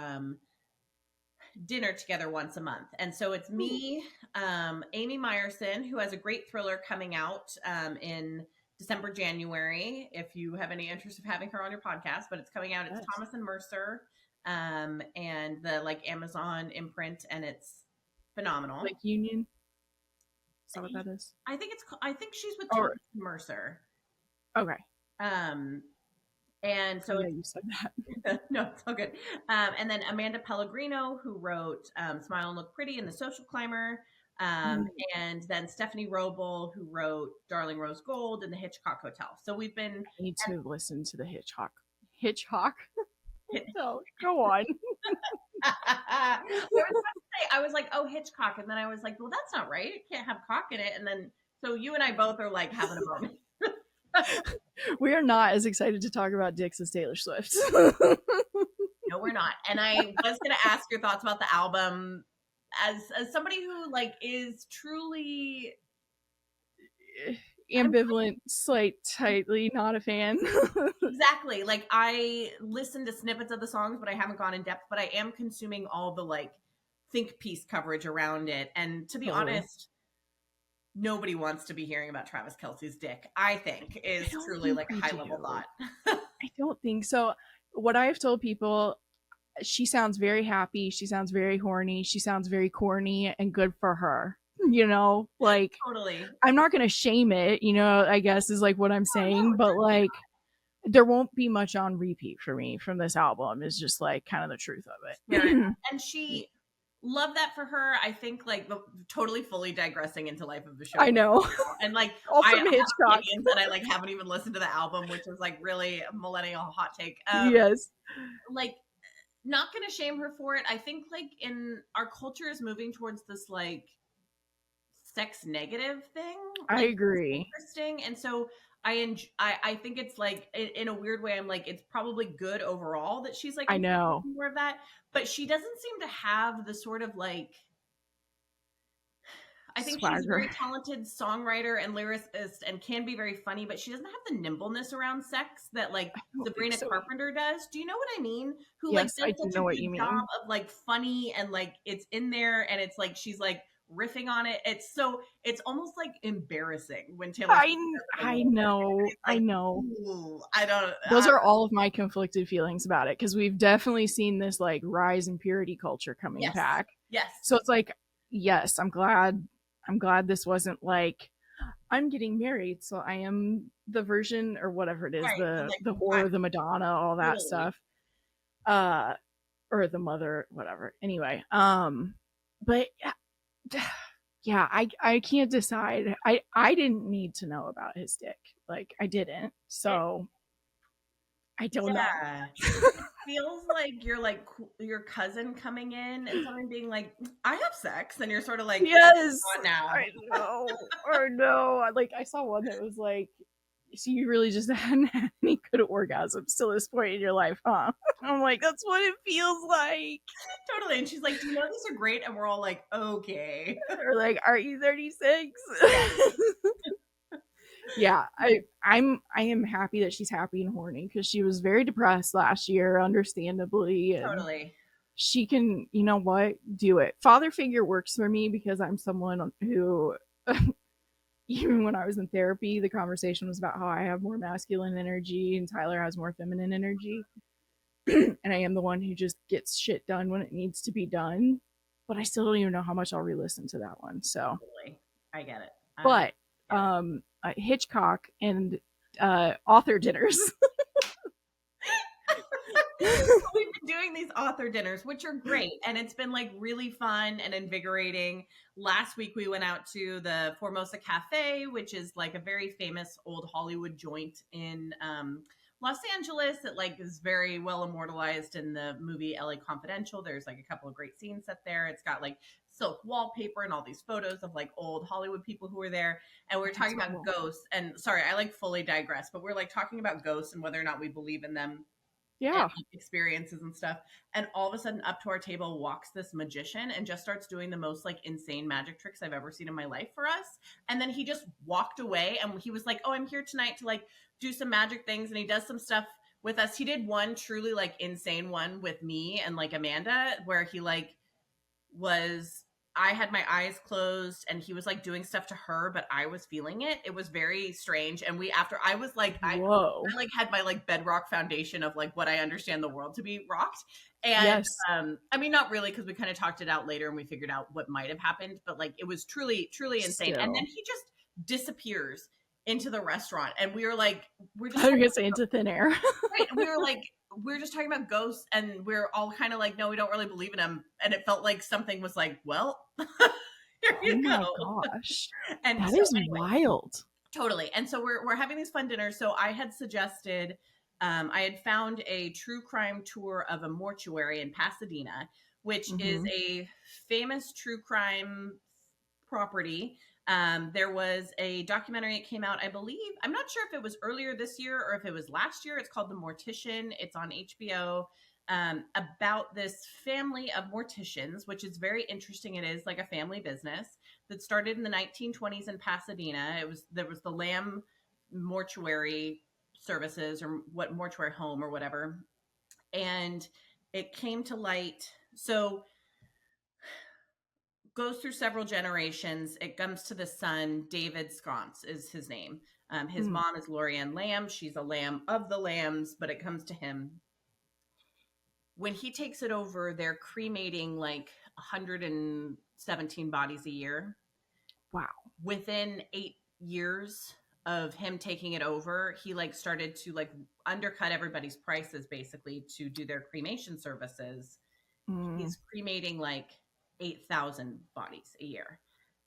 dinner together once a month. And so it's Ooh, me, Amy Meyerson, who has a great thriller coming out in December, January, if you have any interest of having her on your podcast, but it's coming out. It's yes. Thomas and Mercer, and the like Amazon imprint, and it's phenomenal. Like Union. Is that what that is? I think she's with Or Thomas and Mercer. okay. Um, and Oh so yeah, it's you said that. no, it's all good. And then Amanda Pellegrino, who wrote Smile and Look Pretty and The Social Climber. Um, Mm, and then Stephanie Roble, who wrote Darling Rose Gold and The Hitchcock Hotel. So we've been. I need to listen to the Hitchcock. Hitchcock. No, go on. I was about to say, I was like, oh, Hitchcock. And then I was like, well, that's not right. It can't have cock in it. And then, so you and I both are like having a moment. We are not as excited to talk about dicks as Taylor Swift. No, we're not. And I was going to ask your thoughts about the album as somebody who like is truly I'm Ambivalent, slight, tightly not a fan. exactly like I listen to snippets of the songs, but I haven't gone in depth. But I am consuming all the like think piece coverage around it. And to be Totally. honest, nobody wants to be hearing about Travis Kelsey's dick. I think I is don't truly think like a we high level do. thought. I don't think so. What I've told people, she sounds very happy. She sounds very horny. She sounds very corny, and good for her. You know, like Totally. I'm not going to shame it, I guess is like what I'm Oh no, saying, but like there won't be much on repeat for me from this album is just like kind of the truth of fair enough. it. And she love that for her. I think like totally fully digressing into Life of the Show I know. and like All I from have Hitchcock. opinions and I like haven't even listened to the album, which is like really a millennial hot take. Yes. Like not gonna shame her for it. I think like in our culture is moving towards this like sex negative thing, I like agree. interesting. And so I think it's like in a weird way, I'm like, it's probably good overall that she's like I know. more of that, but she doesn't seem to have the sort of like I think she's a Swagger. very talented songwriter and lyricist and can be very funny, but she doesn't have the nimbleness around sex that like I don't think Sabrina so. Carpenter does. Do you know what I mean? Who like Yes, I does do such a know what good you job mean. of like funny and like it's in there and it's like she's like riffing on it. It's almost like embarrassing when Taylor Swift I does it a I little bit. know. It's I like, know. ooh, I don't Those are all of my conflicted feelings about it because we've definitely seen this like rise in purity culture coming yes. back. Yes. So it's like, yes, I'm glad this wasn't like I'm getting married, so I am the version or whatever it is, Right. the Like the I, whore, the Madonna, all that totally. stuff. Uh or the mother, whatever. Anyway, but yeah, I can't decide. I didn't need to know about his dick. Like I didn't. It, So I don't know. yeah. Feels like you're like your cousin coming in and someone being like, "I have sex," and you're sort of like, Yes, "On now." I know. Or no, like I saw one that was like, so you really just hadn't had any good orgasms till this point in your life, huh? I'm like, that's what it feels like. Totally. And she's like, "Do you know these are great?" And we're all like, "Okay." Or like, are you 36? Yeah. Yeah, I am happy that she's happy and horny because she was very depressed last year, understandably, and Totally. she can, you know what, do it. Father figure works for me because I'm someone who even when I was in therapy, the conversation was about how I have more masculine energy and Tyler has more feminine energy. And I am the one who just gets shit done when it needs to be done. but I still don't even know how much I'll re-listen to that one. So, Totally. I get it. I but get it. Hitchcock and author dinners. We've been doing these author dinners, which are great. And it's been like really fun and invigorating. Last week, we went out to the Formosa Cafe, which is like a very famous old Hollywood joint in Los Angeles that like is very well immortalized in the movie LA Confidential. There's like a couple of great scenes set there. It's got like silk wallpaper and all these photos of like old Hollywood people who were there. And we are That's talking about cool. ghosts. And sorry, I like fully digress, but we're like talking about ghosts and whether or not we believe in them and Yeah. experiences and stuff. And all of a sudden, up to our table walks this magician and just starts doing the most like insane magic tricks I've ever seen in my life for us. And then he just walked away and he was like, "Oh, I'm here tonight to like do some magic things." And he does some stuff with us. He did one truly like insane one with me and like Amanda, where he like was I had my eyes closed and he was like doing stuff to her, but I was feeling it. It was very strange. And we after I was like Whoa. I like had my like bedrock foundation of like what I understand the world to be rocked. And Yes. I mean not really because we kind of talked it out later and we figured out what might have happened, but like it was truly insane. And then Still. he just disappears into the restaurant and we were like we're just I was gonna say into thin air. right. We were like, we are just talking about ghosts, and we're all kind of like, no, we don't really believe in them. And it felt like something was like, well, here Oh you my go. gosh. And That so, is anyway, wild. totally. And so we're having these fun dinners. So I had suggested, I had found a true crime tour of a mortuary in Pasadena, which is Mm-hmm. a famous true crime property. There was a documentary that came out, I believe. I'm not sure if it was earlier this year or if it was last year. It's called The Mortician. It's on HBO. About this family of morticians, which is very interesting. It is like a family business that started in the 1920s in Pasadena. There was the Lamb Mortuary Services or what mortuary home or whatever, and it came to light. So goes through several generations. It comes to the son, David Sconce is his name. His Mm. mom is Lorianne Lamb. She's a lamb of the lambs, but it comes to him. When he takes it over, they're cremating like 117 bodies a year. Wow. Within 8 years of him taking it over, he like started to like undercut everybody's prices basically to do their cremation services. Mm. He's cremating like 8,000 bodies a year.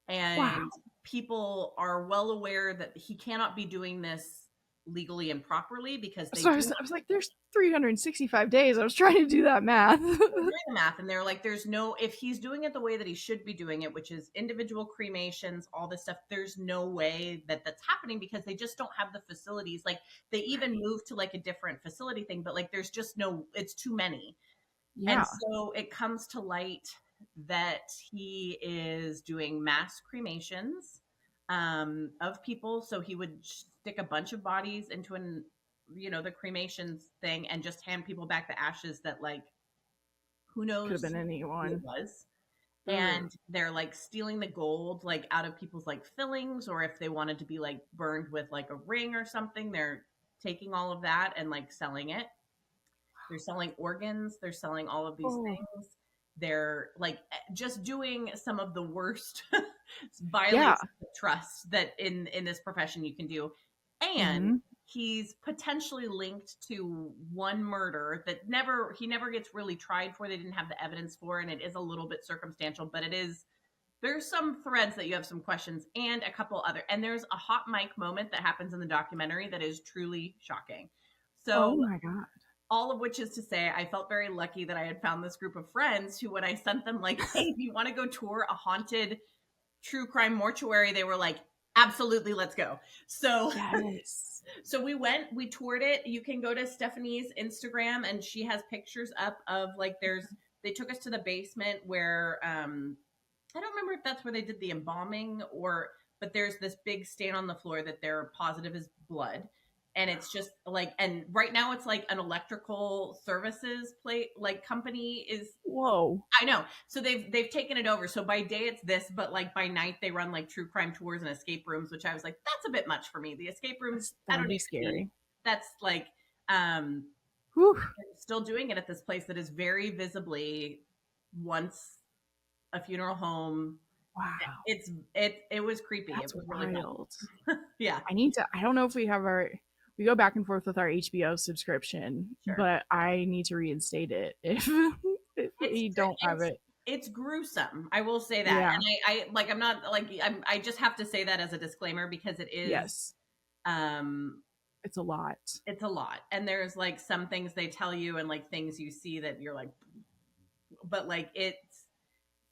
Wow. And people are well aware that he cannot be doing this legally and properly because they So do I was like, there's 365 days. I was trying to do that math. doing the math and they're like there's no if he's doing it the way that he should be doing it, which is individual cremations, all this stuff, there's no way that that's happening because they just don't have the facilities. Like they even moved to like a different facility thing, but like there's just no, it's too many. And Yeah. so it comes to light that he is doing mass cremations of people. So he would stick a bunch of bodies into the cremations thing and just hand people back the ashes that like who Could have knows been who it anyone. was. Ugh. And they're like stealing the gold like out of people's like fillings, or if they wanted to be like burned with like a ring or something, they're taking all of that and like selling it. They're selling organs, they're selling all of these Oh. things. They're like just doing some of the worst Yeah. violations of trust that in this profession you can do. And Mm-hmm. he's potentially linked to one murder that never gets really tried for. They didn't have the evidence for, and it is a little bit circumstantial, but it is there's some threads that you have some questions and a couple other, and there's a hot mic moment that happens in the documentary that is truly shocking. Oh So my god. all of which is to say, I felt very lucky that I had found this group of friends who, when I sent them, like, hey, do you want to go tour a haunted true crime mortuary? They were like, absolutely, let's go. So, Yes. so we went, we toured it. You can go to Stephanie's Instagram and she has pictures up of like, they took us to the basement where, I don't remember if that's where they did the embalming but there's this big stain on the floor that they're positive is blood. And it's just like, and right now it's like an electrical services plate, like company is, Whoa. I know. So they've taken it over. So by day it's this, but like by night they run like true crime tours and escape rooms, which I was like, that's a bit much for me. The escape rooms, That I would don't be need to see. scary. That's like, um, Whew. still doing it at this place that is very visibly once a funeral home. Wow. It was creepy. It That's was really wild. fun. Yeah, I don't know if we have we go back and forth with our HBO subscription, sure. but I need to reinstate it if It's we don't have it's it. it's gruesome. I will say that. Yeah. And I like I'm not like I just have to say that as a disclaimer because Yes. um It's a lot. it's a lot. And there's like some things they tell you and like things you see that you're like, but like it's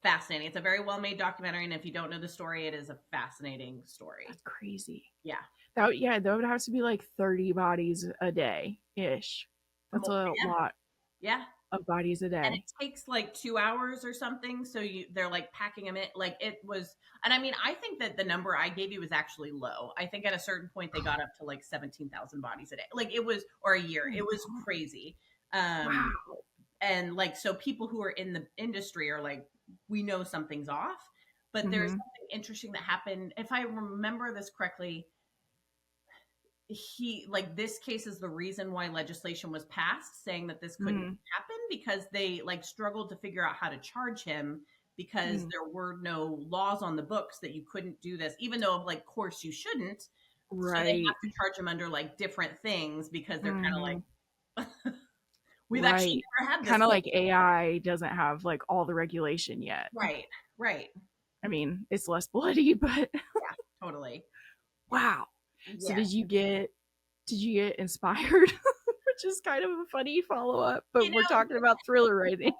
fascinating. It's a very well made documentary, and if you don't know the story, it is a fascinating story. That's crazy. Yeah. That would have to be like 30 bodies a day ish. That's a Yeah. lot Yeah. of bodies a And it day. takes like 2 hours or something. So they're like packing them in. Like it was, and I mean, I think that the number I gave you was actually low. I think at a certain point they got up to like 17,000 bodies a day. Like it was, or a year. Oh It was my God. crazy. Wow. And like, so people who are in the industry are like, we know something's off. But there's Mm-hmm. something interesting that happened. If I remember this correctly, he like this case is the reason why legislation was passed saying that this couldn't Mm-hmm. happen because they like struggled to figure out how to charge him because Mm-hmm. there were no laws on the books that you couldn't do this even though like course you shouldn't, so they Right. have to charge him under like different things because they're kind of Mm-hmm. like we've actually Right. never had this Kind of like before. AI doesn't have like all the regulation yet. Right, right. I mean, it's less bloody, but Yeah, totally. wow. So Yeah. did you get inspired? Which is kind of a funny follow up, but you we're know talking about thriller writing.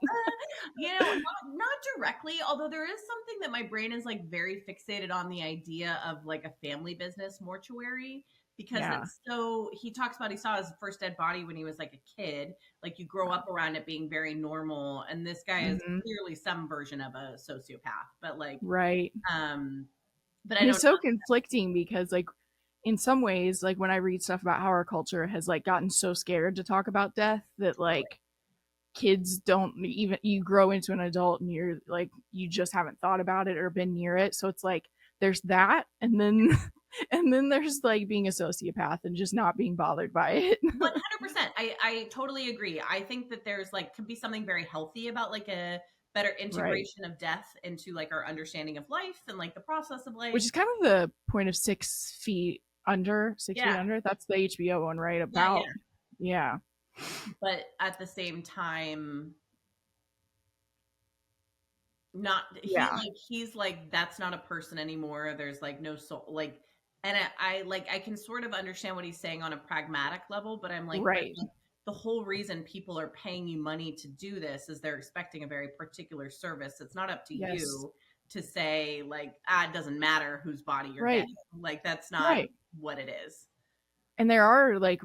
not directly, although there is something that my brain is like very fixated on the idea of like a family business mortuary because Yeah. it's so he talks about he saw his first dead body when he was like a kid, like you grow up around it being very normal, and this guy is Mm-hmm. clearly some version of a sociopath, but like Right. um but I And don't it's so conflicting because like in some ways, like when I read stuff about how our culture has like gotten so scared to talk about death that totally. like kids don't even you grow into an adult and you're like you just haven't thought about it or been near it. So it's like there's that and then and then there's like being a sociopath and just not being bothered by it. 100%. I totally agree. I think that there's like could be something very healthy about like a better Right. integration of death into like our understanding of life and like the process of life. Which is kind of the point of 6 feet under, 6 feet Yeah. under. That's the HBO one, right? Yeah, About, yeah. yeah. But at the same time, not Yeah. he's like that's not a person anymore. There's like no soul like and I like I can sort of understand what he's saying on a pragmatic level, but I'm like, but Right. like, the whole reason people are paying you money to do this is they're expecting a very particular service. It's not up to Yes. you to say like, ah, it doesn't matter whose body you're Right. getting. Like that's not Right. what it is. And there are like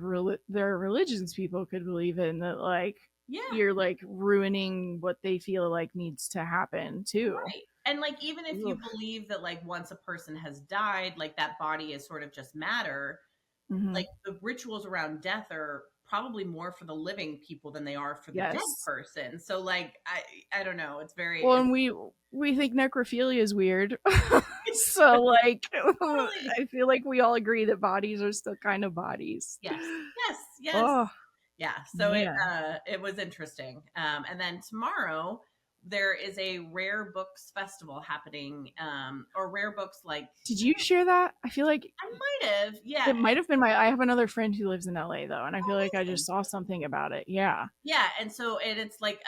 there are religions people could believe in that like Yeah. you're like ruining what they feel like needs to happen too. Right. And like even if you Oof. believe that like once a person has died, like that body is sort of just matter, Mm-hmm. like the rituals around death are probably more for the living people than they are for the dead Yes. person. So like I don't know, it's very Well, it's and we think necrophilia is weird. So like totally I feel like we all agree that bodies are still kind of bodies. yes. Yes. Yes. Oh, Yeah. So man. it was interesting. And then tomorrow there is a rare books festival happening, or rare books like Did you share that? I feel like I might have, yeah. it might have been my I have another friend who lives in LA though, and I feel like I Amazing. just saw something about it. Yeah. Yeah, and so it's like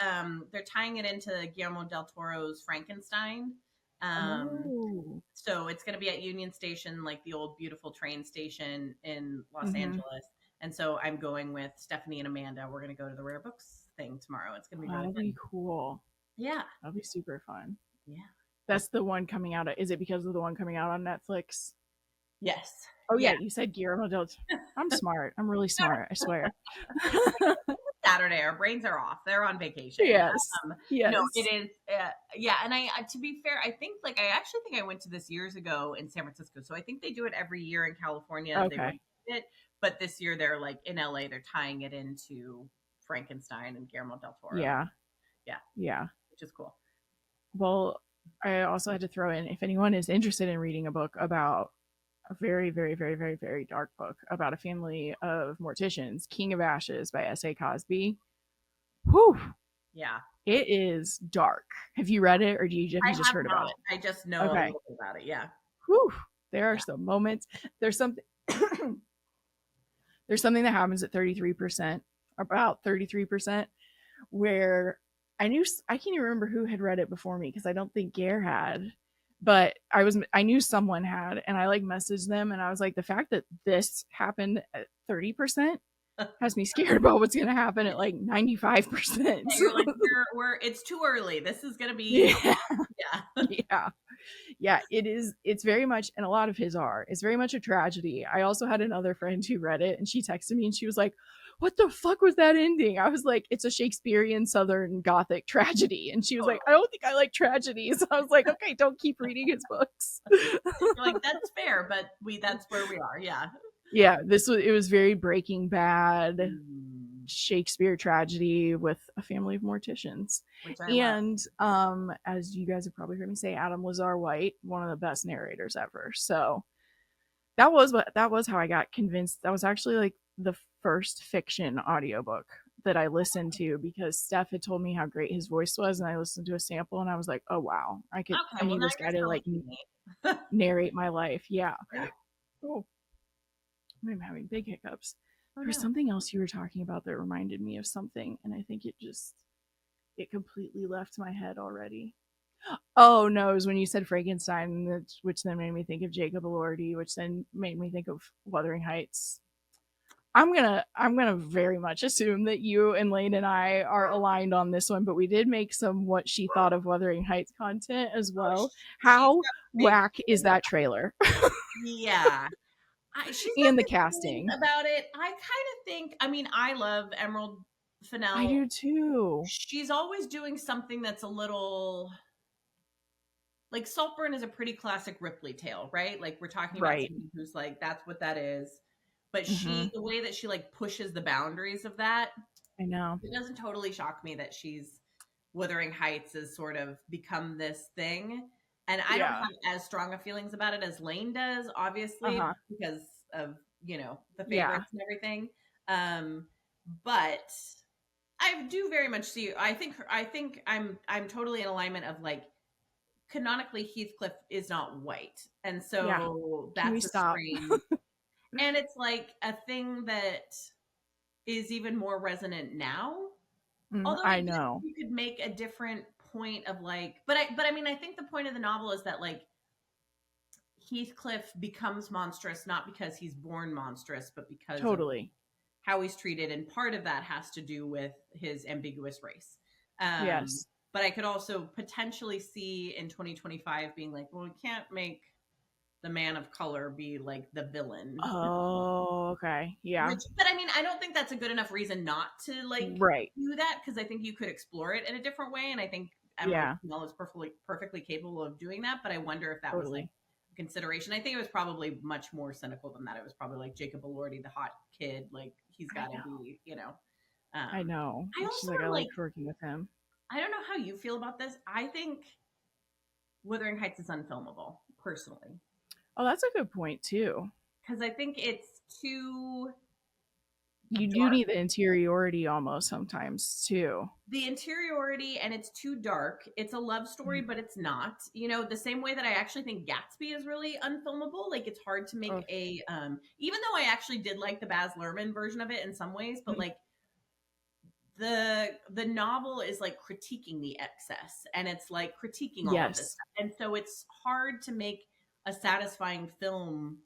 they're tying it into Guillermo del Toro's Frankenstein. Um Oh. so it's going to be at Union Station, like the old beautiful train station in Los Mm-hmm. Angeles. And so I'm going with Stephanie and Amanda. We're going to go to the Rare Books thing tomorrow. It's going to be really That'll fun. be cool. Yeah. That'll be super fun. Yeah. That's the one coming out. Is it because of the one coming out on Netflix? Yes. Oh yeah, Yeah. you said Guillermo del. I'm smart. I'm really smart. I swear. Saturday. Our brains are off. They're on vacation. Yes. No, Yes. it is. Yeah, and to be fair, I think like I actually think I went to this years ago in San Francisco. So I think they do it every year in California. They Okay. repeat it, but this year they're like in LA. They're tying it into Frankenstein and Guillermo del Toro. Yeah. Yeah, Yeah. which is cool. Well, I also had to throw in if anyone is interested in reading a book about a very, very, very, very, very dark book about a family of morticians, King of Ashes by S.A. Cosby. Whew. Yeah. It is dark. Have you read it, or have I you just have heard about not. it? I just know a Okay. little bit about it. Yeah. Whew. There are Yeah. some moments. There's something there's something that happens at 33%, about 33%, where I can't even remember who had read it before me because I don't think Gare had, but I knew someone had, and I like messaged them and I was like, the fact that this happened at 30% has me scared about what's gonna happen at like 95%. Yeah, you're like, we're it's too early. This is gonna be Yeah, yeah. yeah, yeah. It's very much, and a lot of his are. It's very much a tragedy. I also had another friend who read it, and she texted me, and she was like, "What the fuck was that ending?" I was like, "It's a Shakespearean Southern Gothic tragedy," and she was like, "I Totally. don't think I like tragedies." I was like, "Okay, don't keep reading his books." You're like, that's fair, but that's where we are. Yeah. Yeah, it was very Breaking Bad, Mm, Shakespeare tragedy with a family of morticians. which I love. And as you guys have probably heard me say, Adam Lazar White, one of the best narrators ever. So that was how I got convinced. That was actually like the first fiction audiobook that I listened to because Steph had told me how great his voice was, and I listened to a sample and I was like, oh wow, I Okay, well need now this you're guy to like selling me. narrate my life. Yeah. Yeah. Oh, I'm having big hiccups. Oh There was no. something else you were talking about that reminded me of something, and I think it completely left my head already. Oh no, it was when you said Frankenstein, which then made me think of Jacob Elordi, which then made me think of Wuthering Heights. I'm gonna very much assume that you and Lane and I are aligned on this one, but we did make some what she thought of Wuthering Heights content as Oh, well. she's How got big whack is feelings that about trailer? it. Yeah. She's got And the big feelings casting. about it. I kind of think, I mean, I love Emerald I Fennell. do too. She's always doing something that's a little like Saltburn is a pretty classic Ripley tale, right? Like we're talking about Right. somebody who's like, that's what that is. But Mm-hmm. the way that she like pushes the boundaries of that, I know. it doesn't totally shock me that she's Wuthering Heights has sort of become this thing. And I don't Yeah. have as strong of feelings about it as Lane does, obviously, Uh-huh. because of, the Yeah. favorites and everything. Um, but I do very much see I think I'm totally in alignment of like canonically Heathcliff is not white. And Yeah. so Can we that's a stop? strange and it's like a thing that is even more resonant now. Although I I guess know. you could make a different point of like but I mean I think the point of the novel is that like Heathcliff becomes monstrous not because he's born monstrous, but because of Totally. how he's treated, and part of that has to do with his ambiguous race. Um, Yes. but I could also potentially see in 2025 being like, well, we can't make the man of color be like the villain. Oh, okay. Yeah. Which, but I mean, I don't think that's a good enough reason not to like Right. do that because I think you could explore it in a different way, and I think Emerald Yeah. Fennell is perfectly capable of doing that. But I wonder if that was like Totally. a consideration. I think it was probably much more cynical than that. It was probably like Jacob Elordi, the hot kid, like he's I got to know. be, I know. I She's also like, I am like, like working with him. I don't know how you feel about this. I think Wuthering Heights is unfilmable, personally, Oh, that's a good point too. because I think it's too You do dark. need the interiority almost sometimes too. The interiority and it's too dark. It's a love story, Mm. but it's not. The same way that I actually think Gatsby is really unfilmable. Like it's hard to make Oh, even though I actually did like the Baz Luhrmann version of it in some ways, but like the novel is like critiquing the excess and it's like critiquing all of this yes. stuff. And so it's hard to make a satisfying film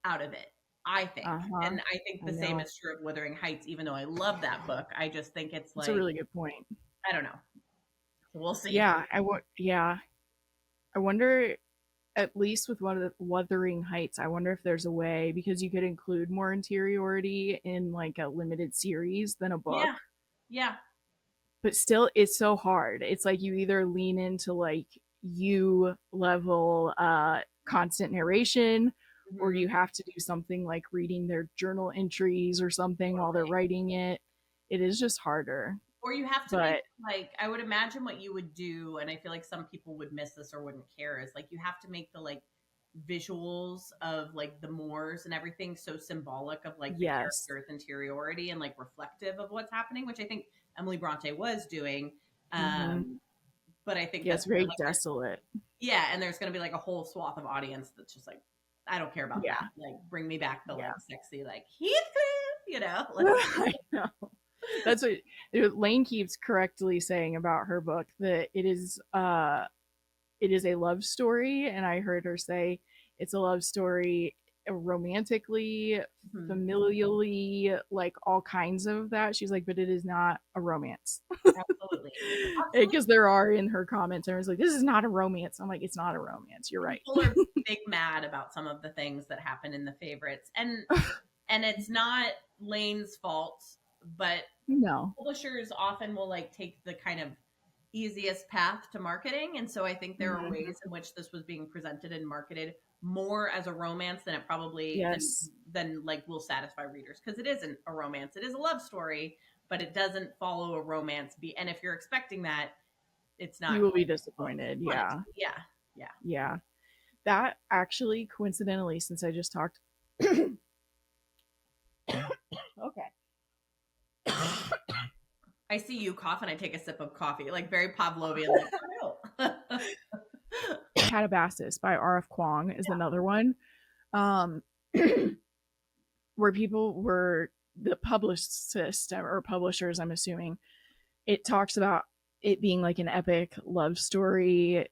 out of it, I think. Uh huh. And I think I the same know. is true of Wuthering Heights, even though I love that book. I just think it's It's a like, really good point. I don't know. We'll see. Yeah. Yeah. I wonder. At least with one of the Wuthering Heights, I wonder if there's a way because you could include more interiority in like a limited series than a book. Yeah. Yeah. But still it's so hard. It's like you either lean into like you level constant narration, or Hmm. you have to do something like reading their journal entries or something while they're Totally. writing it. It is just harder. Or you have to make But like I would imagine what you would do, and I feel like some people would miss this or wouldn't care, is like you have to make the like visuals of like the moors and everything so symbolic of like the yes. character's interiority and like reflective of what's happening, which I think Emily Bronte was doing. Mm-hmm. But I think Yeah, that's it's kind very of like desolate. yeah, and there's going to be like a whole swath of audience that's just like, I don't care about that. Yeah, Like, bring me back the yeah. like sexy like Heathcliff, like I know. That's what Lane keeps correctly saying about her book, that it is a love story, and I heard her say it's a love story romantically, mhm, familially, like all kinds of that. She's like, but it is not a romance. absolutely, Because absolutely. there are in her comments, and I was like, this is not a romance. I'm like, it's not a romance. You're right. People are big mad about some of the things that happen in the favorites, and it's not Lane's fault, but No. publishers often will like take the kind of easiest path to marketing. And so I think there are Mm-hmm. ways in which this was being presented and marketed more as a romance than it probably Yes. than like will satisfy readers, because it isn't a romance. It is a love story, but it doesn't follow a romance beat. And if you're expecting that, it's not You will going be to be the book disappointed. you want it to Yeah. be. Yeah. Yeah. Yeah. That actually, coincidentally, since I just talked. Okay. I see you cough and I take a sip of coffee, like very Pavlovian, like, oh no. Catabasis by R.F. Kuang is another one. Um, where people were the publicist or publishers, I'm assuming, it talks about it being like an epic love story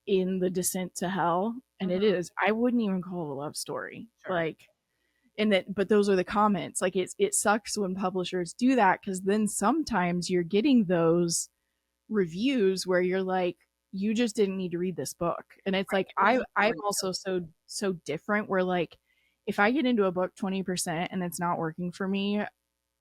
in the descent to hell. And it Mhm. is. I wouldn't even call it a love story. Sure. Like, and that, but those are the comments. Like, it sucks when publishers do that, because then sometimes you're getting those reviews where you're like, you just didn't need to read this book. And it's Right. like, It wasn't I'm for you. also so different, where like, if I get into a book 20% and it's not working for me,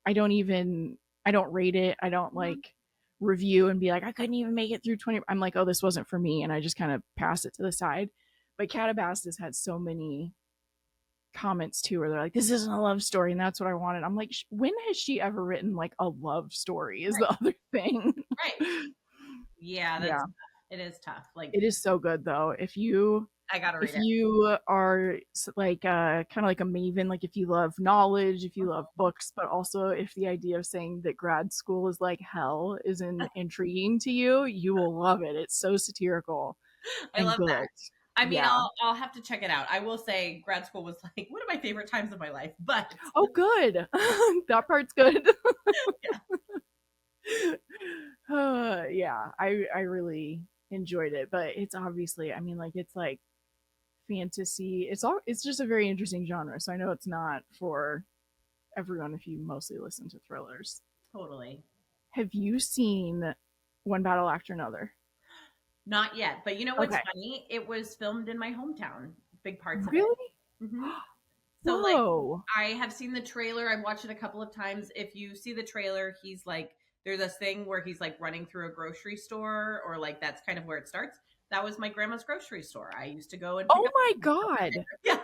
I don't even, I don't rate it. I don't Mhm. like review and be like, I couldn't even make it through 20. I'm like, oh, this wasn't for me. And I just kind of pass it to the side. But Catabastis had so many comments too, where they're like, this isn't a love story. And that's what I wanted. I'm like, when has she ever written like a love story is Right. the other thing. Right. Yeah, that's Yeah. tough. It is tough. Like, It is so good though. I gotta read If it. you are like kind of like a maven, like if you love knowledge, if you love Mhm. books, but also if the idea of saying that grad school is like hell is intriguing to you, you will love it. It's so satirical I and love that. good. I mean, Yeah. I'll have to check it out. I will say grad school was like one of my favorite times of my life, but Oh, good. That part's good. yeah. Yeah, I really enjoyed it, but it's obviously, I mean, like it's like fantasy. It's just a very interesting genre. So I know it's not for everyone if you mostly listen to thrillers. Totally. Have you seen One Battle After Another? Not yet, but you know what's Okay. funny? It was filmed in my hometown, big parts of it. Really? Hmm. So like Whoa. I have seen the trailer. I've watched it a couple of times. If you see the trailer, he's like there's this thing where he's like running through a grocery store, or like that's kind of where it starts. That was my grandma's grocery store. I used to go and pick Oh up my things from god. there. Yeah.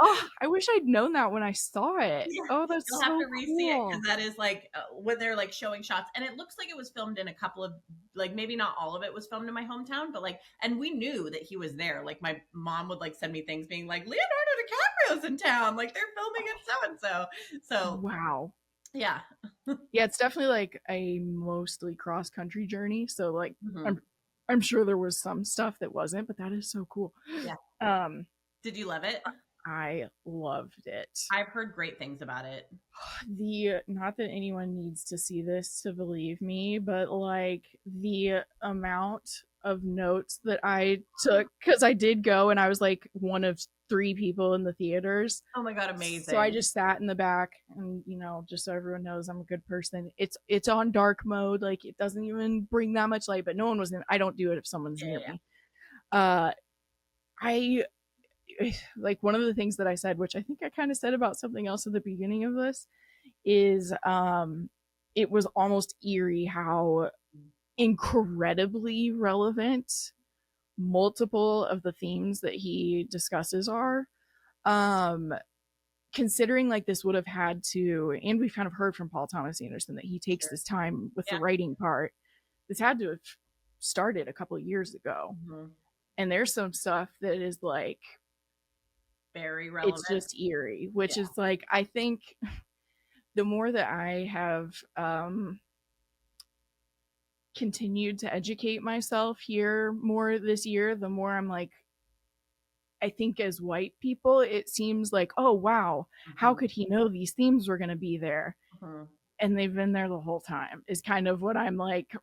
Oh, I wish I'd known that when I saw it. Yeah. Oh, You'll that's have to so re-see it because cool. that is like when they're like showing shots, and it looks like it was filmed in a couple of like maybe not all of it was filmed in my hometown, but like, and we knew that he was there. Like my mom would like send me things being like Leonardo DiCaprio's in town, like they're filming at so and so. So Wow. yeah. Yeah, it's definitely like a mostly cross country journey. So like Hmm. I'm I'm sure there was some stuff that wasn't, but that is so cool. Yeah. Um Did you love it? I loved it. I've heard great things about it. The not that anyone needs to see this to believe me, but like the amount of notes that I took, because I did go and I was like one of three people in the theaters. Oh my god, So I amazing. just sat in the back, and just so everyone knows I'm a good person. It's on dark mode, like it doesn't even bring that much light, but no one was in. I don't do it if someone's Yeah, near yeah, me. Uh I like one of the things that I said, which I think I kind of said about something else at the beginning of this, is it was almost eerie how incredibly relevant multiple of the themes that he discusses are. Um Considering like this would have had to, and we've kind of heard from Paul Thomas Anderson that he takes sure. this time with the Yeah. writing part. This had to have started a couple of years ago. Hmm. And there's some stuff that is like Very it's relevant. just eerie, Yeah. which is like I think the more that I have continued to educate myself here more this year, the more I'm like, I think as white people, it seems like, oh, wow, how Mhm, could he know these themes were going to be there? mhm. And they've been there the whole time, is kind of what I'm like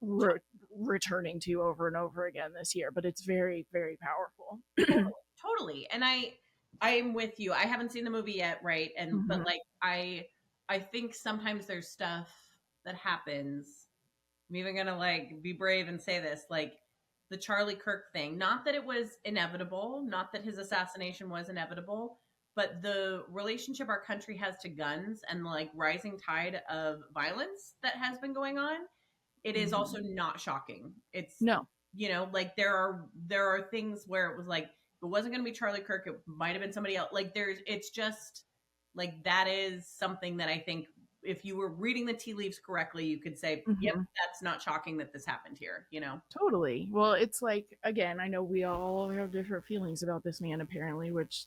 returning to over and over again this year. But it's very, very powerful. Totally, totally. And I am with you. I haven't seen the movie yet, right? And but Mm-hmm. like I think sometimes there's stuff that happens. I'm even gonna like be brave and say this, like the Charlie Kirk thing. Not that it was inevitable, not that his assassination was inevitable, but the relationship our country has to guns and the like rising tide of violence that has been going on, it is Mm-hmm. also not shocking. It's, No, like there are things where it was like if it wasn't going to be Charlie Kirk, it might have been somebody else. Like it's just like that is something that I think if you were reading the tea leaves correctly, you could say, "Yep, mm-hmm. that's not shocking that this happened here." Totally. Well, it's like, again, I know we all have different feelings about this man, apparently, which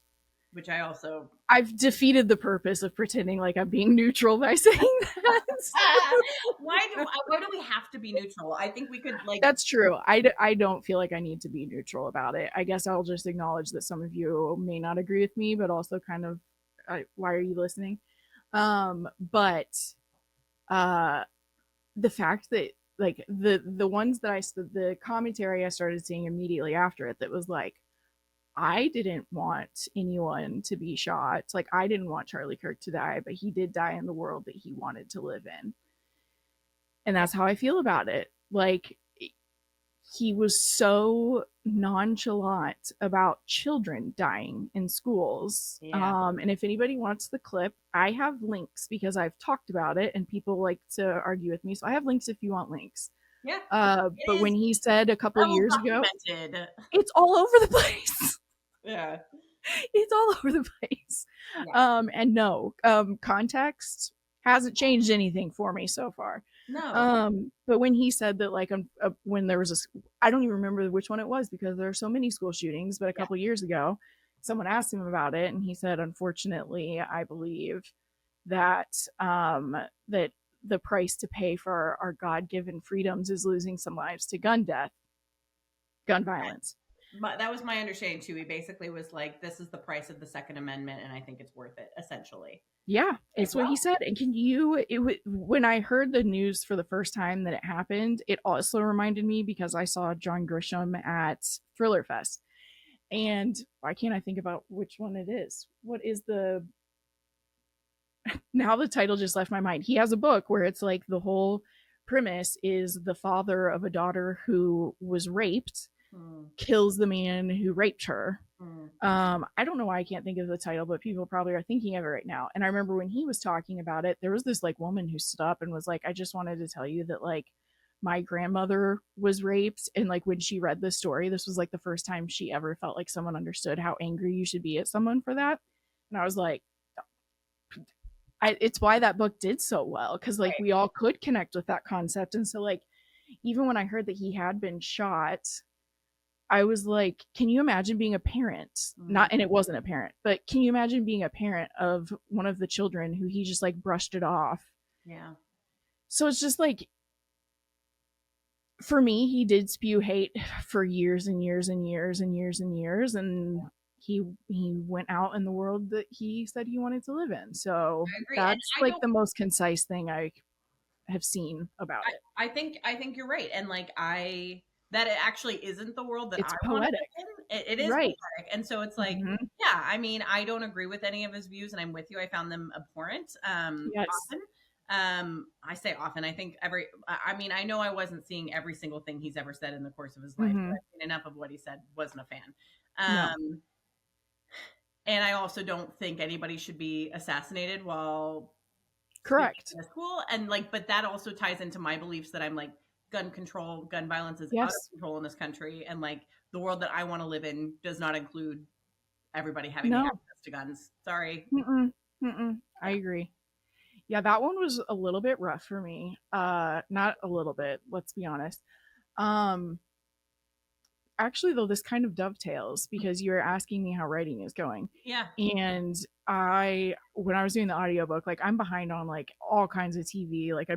Which I also I've defeated the purpose of pretending like I'm being neutral by saying that. why do we have to be neutral? I think we could like That's true. I don't feel like I need to be neutral about it. I guess I'll just acknowledge that some of you may not agree with me, but also kind of, why are you listening? But uh, the fact that like the ones that the commentary I started seeing immediately after it that was like, I didn't want anyone to be shot. Like I didn't want Charlie Kirk to die, but he did die in the world that he wanted to live in. And that's how I feel about it. Like he was so nonchalant about children dying in schools. yeah. And if anybody wants the clip, I have links because I've talked about it and people like to argue with me. So I have links if you want links. Yeah. But It when is he said a couple well years ago, documented. it's all over the place. Yeah. It's all over the place. Yeah. And no, context hasn't changed anything for me so far. No. But when he said that, like, when there was I don't even remember which one it was because there are so many school shootings, but a Yeah. couple years ago, someone asked him about it, and he said, unfortunately, I believe that that the price to pay for our God-given freedoms is losing some lives to gun death, gun violence. That was my understanding too. He basically was like, "This is the price of the Second Amendment, and I think it's worth it." Essentially, Yeah, like, it's what he well, said. And when I heard the news for the first time that it happened, it also reminded me because I saw John Grisham at Thriller Fest. And why can't I think about which one it is? What is the now the title just left my mind. He has a book where it's like the whole premise is the father of a daughter who was raped hmm, kills the man who raped her. hmm, I don't know why I can't think of the title, but people probably are thinking of it right now. And I remember when he was talking about it, there was this like woman who stood up and was like, I just wanted to tell you that like my grandmother was raped. And like when she read this story, this was like the first time she ever felt like someone understood how angry you should be at someone for that. And I was like, it's why that book did so well because like right. we all could connect with that concept. And so like even when I heard that he had been shot, I was like, can you imagine being a parent? Hmm, Not, and it wasn't a parent, but can you imagine being a parent of one of the children who he just like brushed it off? yeah, So it's just like, for me, he did spew hate for years and years and years and years and years. And he went out in the world that he said he wanted to live in. So I agree, and that's I like don't. the most concise thing I have seen about it. I think you're right, and like that it actually isn't the world that It's I want to poetic. live in. It is Right. poetic, and so it's like, Mm-hmm. yeah. I mean, I don't agree with any of his views, and I'm with you. I found them abhorrent. Yes. Often, I say often. I think I mean, I know I wasn't seeing every single thing he's ever said in the course of his life, but Mm-hmm. I've seen enough of what he said. Wasn't a fan. No. And I also don't think anybody should be assassinated while speaking Correct. in a school. And like, but that also ties into my beliefs that I'm like, gun control, gun violence is out of Yes. control in this country. And like, the world that I want to live in does not include everybody having the No. access to guns. Sorry. Mm-mm. Mm-mm. I Yeah. agree. Yeah, that one was a little bit rough for me. Not a little bit, let's be honest. Um, actually, though, this kind of dovetails because you're asking me how writing is going. Yeah. And when I was doing the audiobook, like I'm behind on like all kinds of TV. Like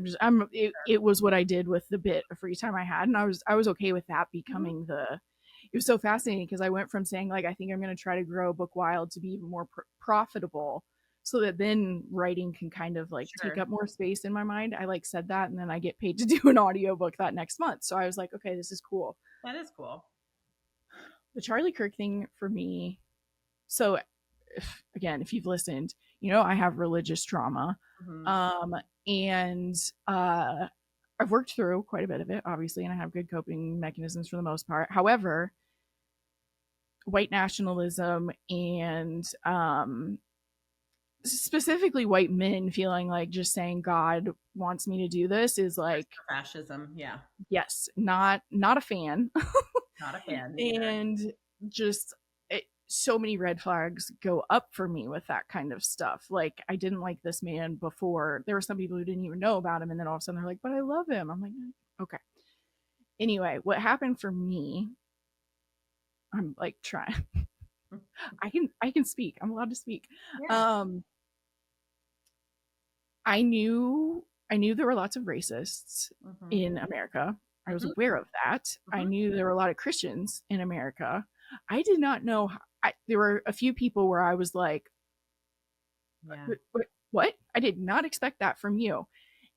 it was what I did with the bit of free time I had. And I was okay with that Mhm. becoming it was so fascinating because I went from saying like, I think I'm going to try to grow Bookwild to be even more profitable so that then writing can kind of like take Sure. up more space in my mind. I like said that and then I get paid to do an audiobook that next month. So I was like, okay, this is cool. That is cool. The Charlie Kirk thing for me. So again, if you've listened, you know I have religious trauma. Hmm. Um and I've worked through quite a bit of it, obviously, and I have good coping mechanisms for the most part. However, white nationalism and specifically white men feeling like just saying God wants me to do this is like, Fascism. Yeah. yes, not a fan. Not a fan, me either. And just so many red flags go up for me with that kind of stuff. Like I didn't like this man before. There were some people who didn't even know about him, and then all of a sudden they're like, "But I love him." I'm like, okay. Anyway, what happened for me? I'm like trying. I can speak. I'm allowed to speak. Yeah. Um, I knew there were lots of racists Hmm. in America. I was Hmm. aware of that. I Hmm. knew there were a lot of Christians in America. I did not know. There were a few people where I was like, Yeah. What? I did not expect that from you."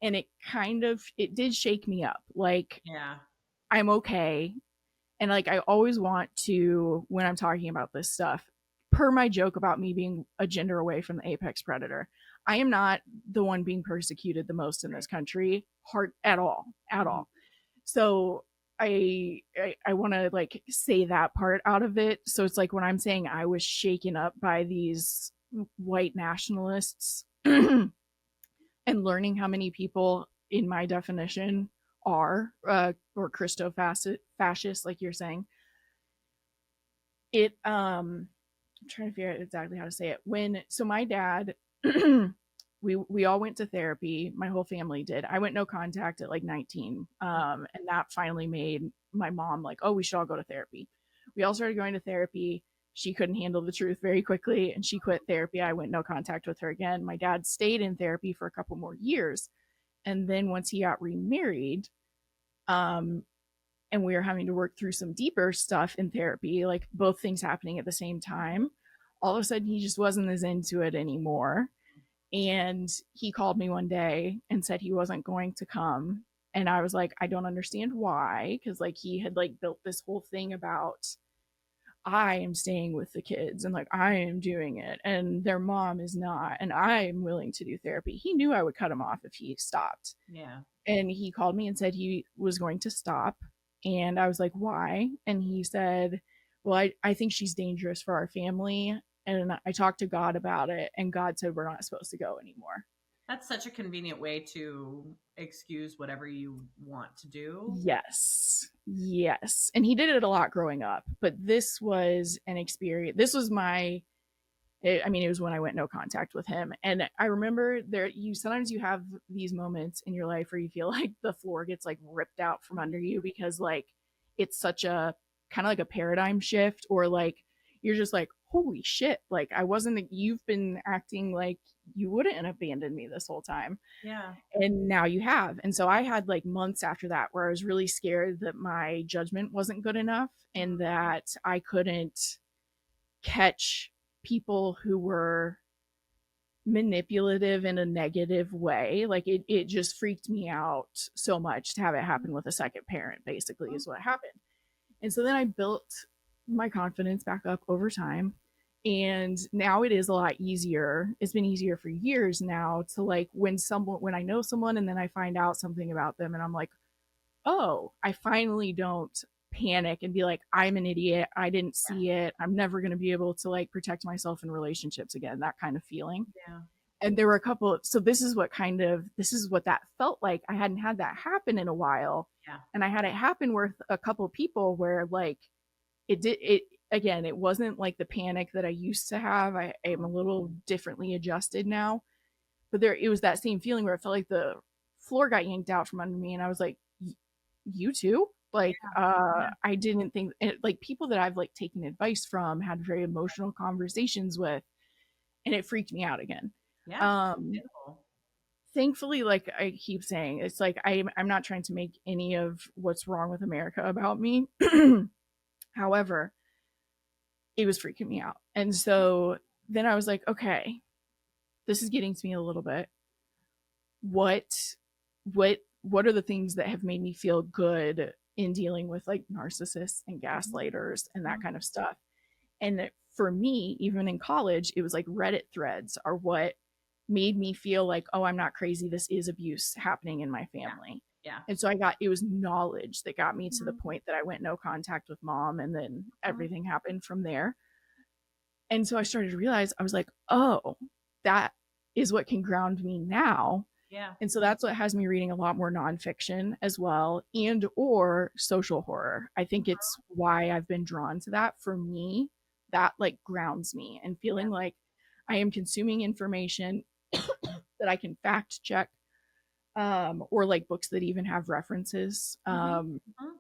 And it did shake me up. Like Yeah. I'm okay. And like I always want to, when I'm talking about this stuff, per my joke about me being a gender away from the apex predator, I am not the one being persecuted the most in Right. this country, hard at all, at Hmm. all. So I want to like say that part out of it. So it's like when I'm saying I was shaken up by these white nationalists and learning how many people in my definition are or Christo fascist, like you're saying, it I'm trying to figure out exactly how to say it. My dad we all went to therapy. My whole family did. I went no contact at like 19. And that finally made my mom like, "Oh, we should all go to therapy." We all started going to therapy. She couldn't handle the truth very quickly and she quit therapy. I went no contact with her again. My dad stayed in therapy for a couple more years. And then once he got remarried, um, and we were having to work through some deeper stuff in therapy, like both things happening at the same time, all of a sudden he just wasn't as into it anymore. And he called me one day and said he wasn't going to come. And I was like, I don't understand why. Cause like he had like built this whole thing about I am staying with the kids and like I am doing it and their mom is not. And I am willing to do therapy. He knew I would cut him off if he stopped. Yeah. And he called me and said he was going to stop. And I was like, why? And he said, well, I think she's dangerous for our family. And I talked to God about it. And God said, we're not supposed to go anymore. That's such a convenient way to excuse whatever you want to do. Yes. Yes. And he did it a lot growing up. But this was an experience. This was it was when I went no contact with him. And I remember sometimes you have these moments in your life where you feel like the floor gets like ripped out from under you because like it's such a kind of like a paradigm shift, or like you're just like, holy shit, like you've been acting like you wouldn't abandon me this whole time. Yeah. And now you have. And so I had like months after that where I was really scared that my judgment wasn't good enough and that I couldn't catch people who were manipulative in a negative way. Like it just freaked me out so much to have it happen with a second parent, basically, is what happened. And so then I built my confidence back up over time. And now it is a lot easier. It's been easier for years now to like when I know someone and then I find out something about them and I'm like, oh, I finally don't panic and be like, I'm an idiot. I didn't see it. I'm never going to be able to like protect myself in relationships again, that kind of feeling. Yeah. And there were a couple, so this is what that felt like. I hadn't had that happen in a while. Yeah. And I had it happen with a couple of people where like it again, it wasn't like the panic that I used to have. I am a little differently adjusted now, but it was that same feeling where it felt like the floor got yanked out from under me. And I was like, you too? Like, Yeah. I didn't think like people that I've like taken advice from, had very emotional conversations with, and it freaked me out again. Yeah. Um, Understandable. Thankfully, like I keep saying, it's like I'm not trying to make any of what's wrong with America about me. However, it was freaking me out. And so then I was like, okay, this is getting to me a little bit. What what are the things that have made me feel good in dealing with like narcissists and Mhm. gaslighters and that Mhm. kind of stuff? And for me, even in college, it was like Reddit threads are what made me feel like, oh, I'm not crazy. This is abuse happening in my Yeah. family. Yeah. And so it was knowledge that got me to the Mhm. point that I went no contact with mom. And then Mhm. everything happened from there. And so I started to realize, I was like, oh, that is what can ground me now. Yeah. And so that's what has me reading a lot more nonfiction as well, and or social horror. I think it's why I've been drawn to that. For me, that like grounds me and Yeah. feeling like I am consuming information that I can fact check, or like books that even have references. Mhm. Mhm.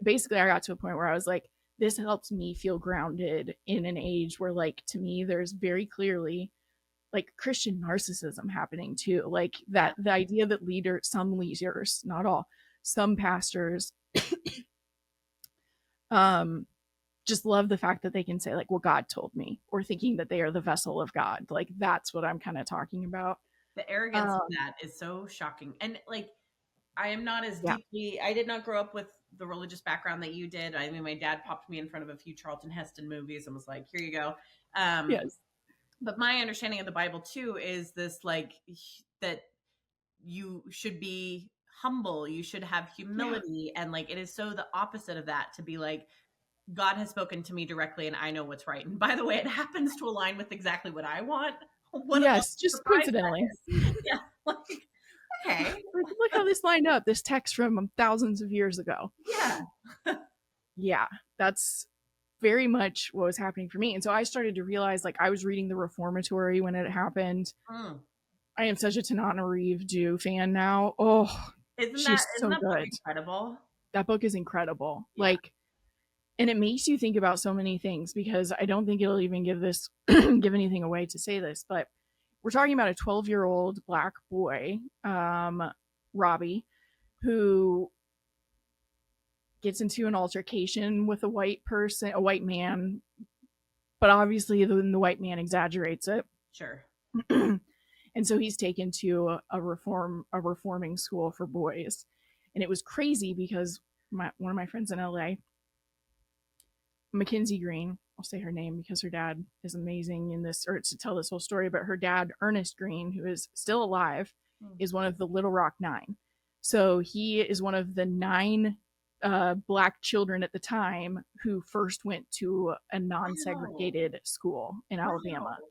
Basically, I got to a point where I was like, this helps me feel grounded in an age where, like, to me, there's very clearly like Christian narcissism happening too. Like Yeah. that, the idea that some leaders, not all, some pastors, um, just love the fact that they can say like, well, God told me, or thinking that they are the vessel of God. Like that's what I'm kind of talking about. The arrogance of Um, that is so shocking. And like, I am not as yeah. deeply, I did not grow up with the religious background that you did. I mean, my dad popped me in front of a few Charlton Heston movies and was like, here you go. Um, Yes. but my understanding of the Bible too is this like that you should be humble, you should have Yeah. humility. And like, it is so the opposite of that to be like, God has spoken to me directly and I know what's right. And by the way, it happens to align with exactly what I want. What a Yes. Just surprise coincidentally. that is. Yeah. Like, okay. Like, look how this lined up. This text from thousands of years ago. Yeah. Yeah. That's very much what was happening for me. And so I started to realize like I was reading the Reformatory when it happened. Mm. I am such a Tanana Reeve Jew fan now. Oh, she's Isn't so that book good. incredible? That book is incredible. Yeah. Like, and it makes you think about so many things because I don't think it'll even give this give anything away to say this, but we're talking about a 12-year-old black boy, Robbie, who gets into an altercation with a white man, but obviously the white man exaggerates it. Sure. And so he's taken to a reforming school for boys. And it was crazy because one of my friends in LA, Mackenzie Green, I'll say her name because her dad is amazing in this, or to tell this whole story, but her dad, Ernest Green, who is still alive, Mm. is one of the Little Rock Nine. So he is one of the nine black children at the time who first went to a Wow. non-segregated school in Alabama. Wow.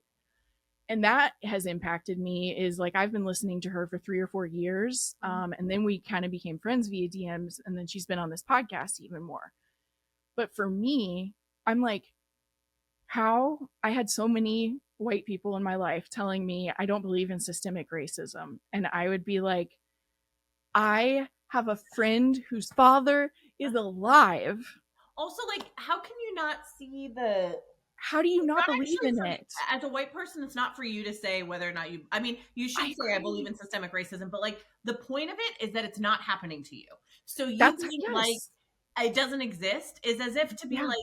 And that has impacted me. Is like I've been listening to her for 3 or 4 years, Mhm. and then we kind of became friends via DMs, and then she's been on this podcast even more. But for me, I'm like, how I had so many white people in my life telling me I don't believe in systemic racism. And I would be like, I have a friend whose father is alive. Also, like, how can you not see the How do you it's not not believe actually in for it? as a white person, it's not for you to say whether or not you I mean, you I should say I believe agree. in systemic racism, but like the point of it is that it's not happening to you. So you That's, being like yes. it doesn't exist is as if to be Yeah. like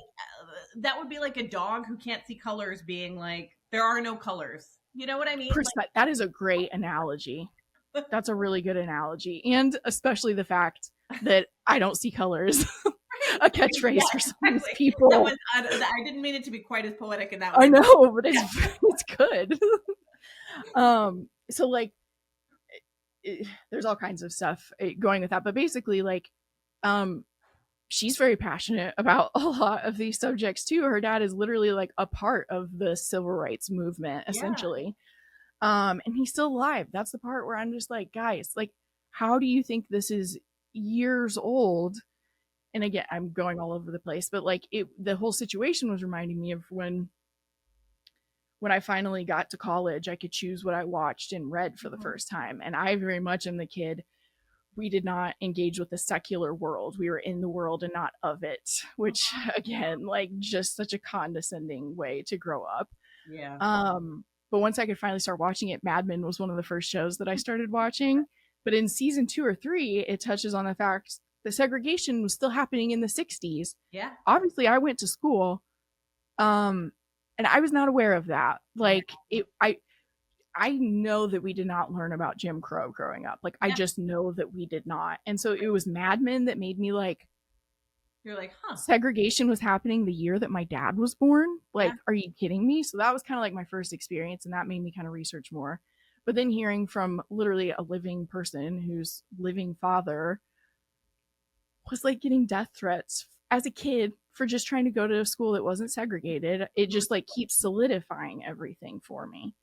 that would be like a dog who can't see colors being like there are no colors. You know what I mean? That is a great analogy. Like That's a really good analogy. And especially the fact that I don't see colors. right. A Yeah, catchphrase for some of these exactly. That was people. I didn't mean it to be quite as poetic in that I way, but know, but yeah. it's good. So like there's all kinds of stuff going with that, but basically like um she's very passionate about a lot of these subjects too. Her dad is literally like a part of the civil rights movement Yeah. essentially. And he's still alive. That's the part where I'm just like, guys, like how do you think this is years old? And again, I'm going all over the place, but like the whole situation was reminding me of when I finally got to college, I could choose what I watched and read for the Mhm. first time. And I very much am the kid we did not engage with the secular world. We were in the world and not of it, which again, like just such a condescending way to grow up. Yeah. But once I could finally start watching it, Mad Men was one of the first shows that I started watching. But in season 2 or 3, it touches on the fact that segregation was still happening in the 60s. Yeah. Obviously, I went to school, and I was not aware of that. Yeah. Like, I know that we did not learn about Jim Crow growing up. Like, I Yeah. just know that we did not. And so it was Mad Men that made me like, You're like, huh? segregation was happening the year that my dad was born. Like, Yeah. are you kidding me? So that was kind of like my first experience, and that made me kind of research more. But then hearing from literally a living person whose living father was like getting death threats as a kid for just trying to go to a school that wasn't segregated, it just like keeps solidifying everything for me.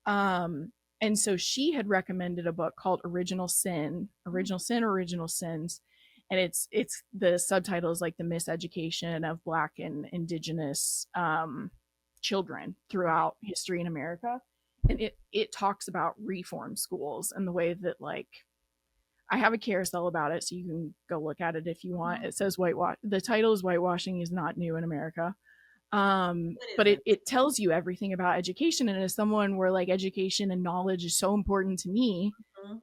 And so she had recommended a book called Original Sins, and it's the subtitle is like the miseducation of Black and Indigenous children throughout history in America, and it talks about reform schools and the way that, like, I have a carousel about it, so you can go look at it if you want. It says whitewash. The title is "Whitewashing is Not New in America." What is But it? it tells you everything about education, and as someone where like education and knowledge is so important to me, Mhm.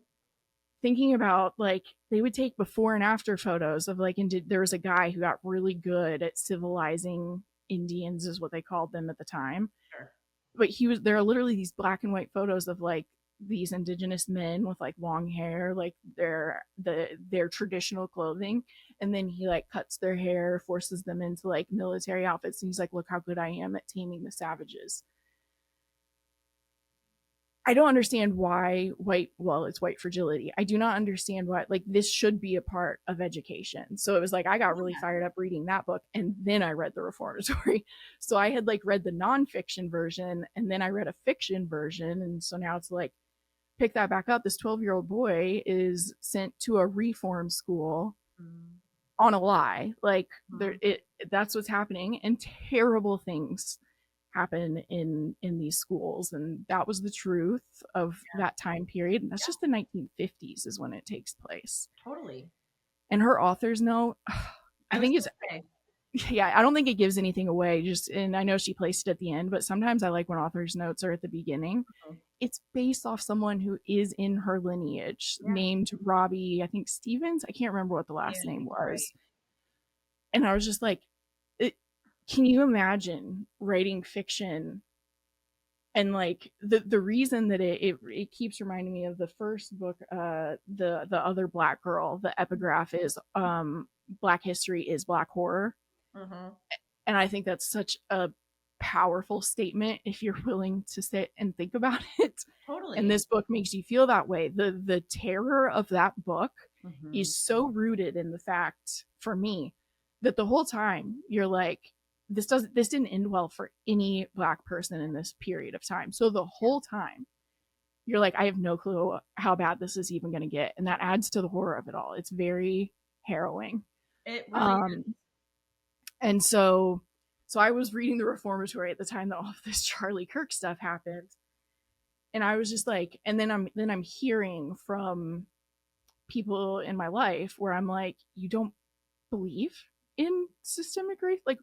thinking about like they would take before and after photos of like, and there was a guy who got really good at civilizing Indians, is what they called them at the time. Sure. But there are literally these black and white photos of like these indigenous men with like long hair, like their traditional clothing, and then he like cuts their hair, forces them into like military outfits, and he's like, look how good I am at taming the savages. I don't understand why it's white fragility. I do not understand why, like, this should be a part of education. So it was like, I got really fired up reading that book. And then I read The Reformatory. So I had like read the nonfiction version and then I read a fiction version. And so now it's like, pick that back up. This 12-year-old boy is sent to a reform school Mhm. on a lie. Like, Mhm. that's what's happening. And terrible things happen in these schools, and that was the truth of that time period, and that's Yeah. just the 1950s is when it takes place. Totally. And her author's note, I I was think it's gonna say. yeah, I don't think it gives anything away, just, and I know she placed it at the end, but sometimes I like when author's notes are at the beginning. Mhm. It's based off someone who is in her lineage, Yeah. named Robbie, I think Stevens, I can't remember what the Yeah. last name Right. was. And I was just like, it, can you imagine writing fiction, and like the reason that it keeps reminding me of the first book, the other black girl, the epigraph is Black history is black horror. Mhm. And I think that's such a powerful statement if you're willing to sit and think about it. And Totally. this book makes you feel that way. The terror of that book Mhm. is so rooted in the fact, for me, that the whole time you're like, this didn't end well for any black person in this period of time. So the whole time you're like, I have no clue how bad this is even going to get, and that adds to the horror of it all. It's very harrowing. It really is. um and so I was reading The Reformatory at the time that all of this Charlie Kirk stuff happened, and I was just like, and then I'm hearing from people in my life where I'm like, you don't believe in systemic race? Like,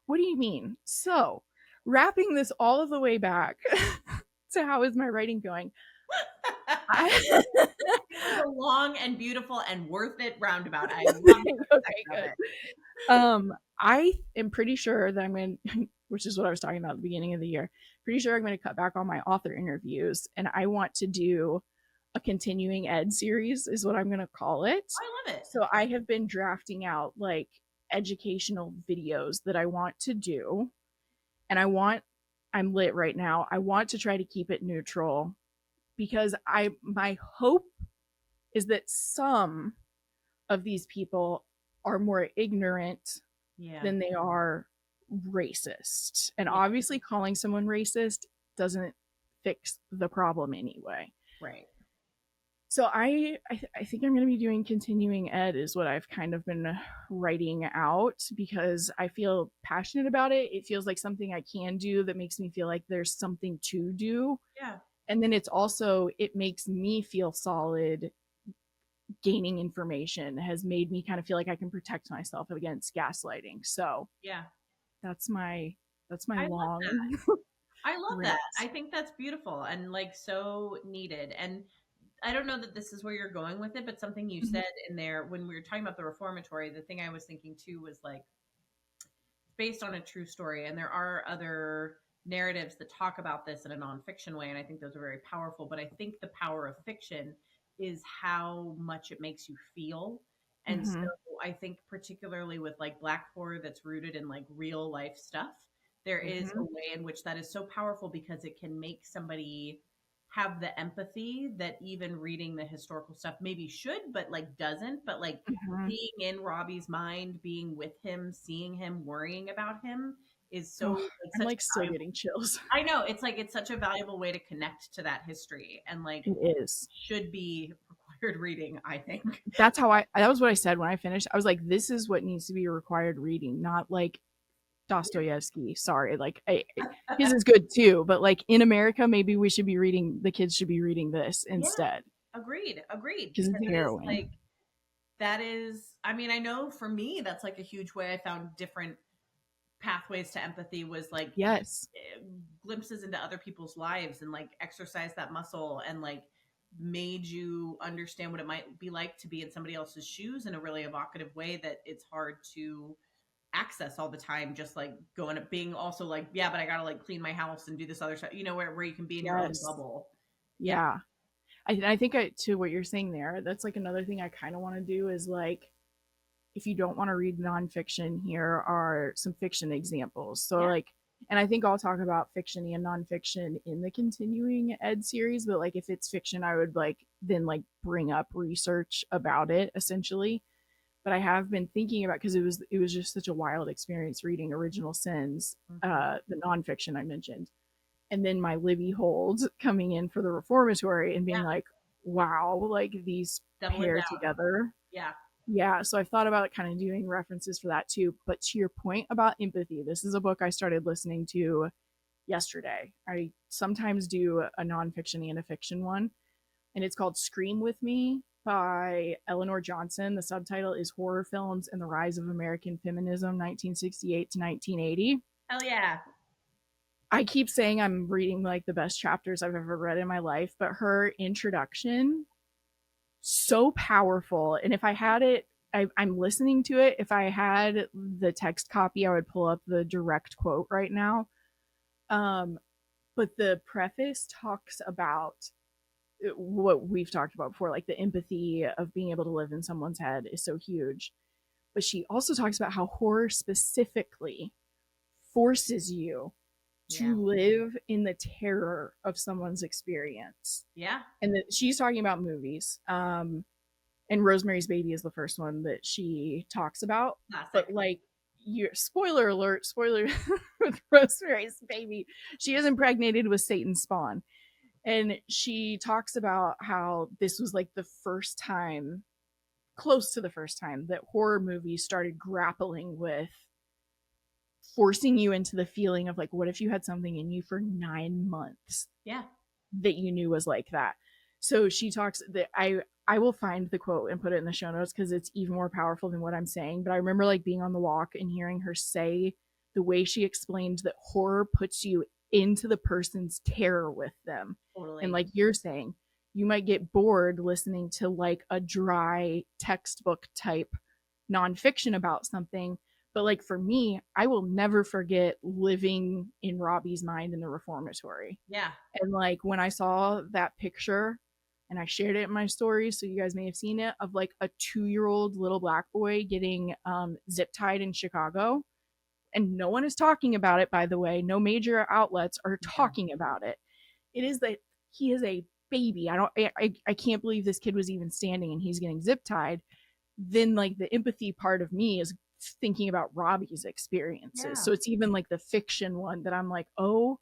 what do you mean? So, wrapping this all of the way back to how is my writing going? I It was a long and beautiful and worth it roundabout. I love every okay, second of good. it. I am pretty sure that I'm going to, which is what I was talking about at the beginning of the year, pretty sure I'm going to cut back on my author interviews, and I want to do a continuing ed series, is what I'm going to call it. I love it. So I have been drafting out like educational videos that I want to do, and I'm lit right now. I want to try to keep it neutral because my hope is that some of these people are more ignorant Yeah. than they are racist. And Yeah. obviously, calling someone racist doesn't fix the problem anyway. Right. So I think I'm going to be doing continuing ed, is what I've kind of been writing out, because I feel passionate about it. It feels like something I can do that makes me feel like there's something to do. Yeah. And then it makes me feel solid gaining information has made me kind of feel like I can protect myself against gaslighting. So Yeah. that's my that's my I love that. long I love rant. that. I think that's beautiful and like so needed. And I don't know that this is where you're going with it, but something you Mhm, said in there when we were talking about the reformatory, the thing I was thinking too was like based on a true story. And there are other narratives that talk about this in a nonfiction way. And I think those are very powerful. But I think the power of fiction is how much it makes you feel. And so mhm, I think, particularly with like Black horror that's rooted in like real life stuff, there is a mhm, way in which that is so powerful because it can make somebody have the empathy that even reading the historical stuff maybe should, but like doesn't. But like mhm. being in Robbie's mind, being with him, seeing him, worrying about him is so Oh, like I'm such like a still valuable. getting chills. I know it's like it's such a valuable way to connect to that history and like It is. should be required reading, I think. That's how that was what I said when I finished. I was like, this is what needs to be required reading, not like Dostoevsky. Sorry, like his is good too, but like in America, maybe we should be reading. The kids should be reading this Yeah, instead agreed. because Because it's it is harrowing. like that is. I mean, I know for me that's like a huge way I found different pathways to empathy was like Yes, glimpses into other people's lives and like exercise that muscle and like made you understand what it might be like to be in somebody else's shoes in a really evocative way that it's hard to access all the time, just like going up being also like yeah but I gotta like clean my house and do this other stuff, where you can be in your own yes, bubble. Yeah. yeah. I think to what you're saying there, that's like another thing I kind of want to do is like if you don't want to read nonfiction, here are some fiction examples. So Yeah. like, and I think I'll talk about fiction and nonfiction in the continuing ed series, but like if it's fiction, I would like then like bring up research about it essentially. But I have been thinking about because it was just such a wild experience reading Original Sins, Hmm. the nonfiction I mentioned, and then my Libby Hold coming in for the reformatory and being Yeah. like, wow, like these Doubling pair down. together. Yeah. Yeah, so I've thought about kind of doing references for that too. But to your point about empathy, this is a book I started listening to yesterday. I sometimes do a nonfiction and a fiction one, and it's called Scream With Me by Eleanor Johnson. The subtitle is Horror Films and the Rise of American Feminism, 1968 to 1980. Hell yeah. I keep saying I'm reading like the best chapters I've ever read in my life, but her introduction so powerful. And if I had it, I'm listening to it. If I had the text copy, I would pull up the direct quote right now. Um, but the preface talks about what we've talked about before, like the empathy of being able to live in someone's head is so huge. But she also talks about how horror specifically forces you Yeah. to live in the terror of someone's experience. Yeah. And that she's talking about movies. And Rosemary's Baby is the first one that she talks about. Classic. But like, you spoiler alert, spoiler with Rosemary's Baby, she is impregnated with Satan's spawn, and she talks about how this was like the first time, close to the first time, that horror movies started grappling with forcing you into the feeling of like, what if you had something in you for 9 months Yeah. that you knew was like that. So she talks that I will find the quote and put it in the show notes because it's even more powerful than what I'm saying. But I remember like being on the walk and hearing her say the way she explained that horror puts you into the person's terror with them. And Totally. like you're saying, you might get bored listening to like a dry textbook type nonfiction about something. But like for me, I will never forget living in Robbie's mind in the reformatory. Yeah. And like when I saw that picture and I shared it in my stories, so you guys may have seen it, of like a 2 year old little black boy getting zip tied in Chicago. And no one is talking about it, by the way. No major outlets are Yeah. talking about it. It is that he is a baby. I can't believe this kid was even standing and he's getting zip tied. Then like the empathy part of me is thinking about Robbie's experiences. Yeah. So it's even like the fiction one that I'm like, oh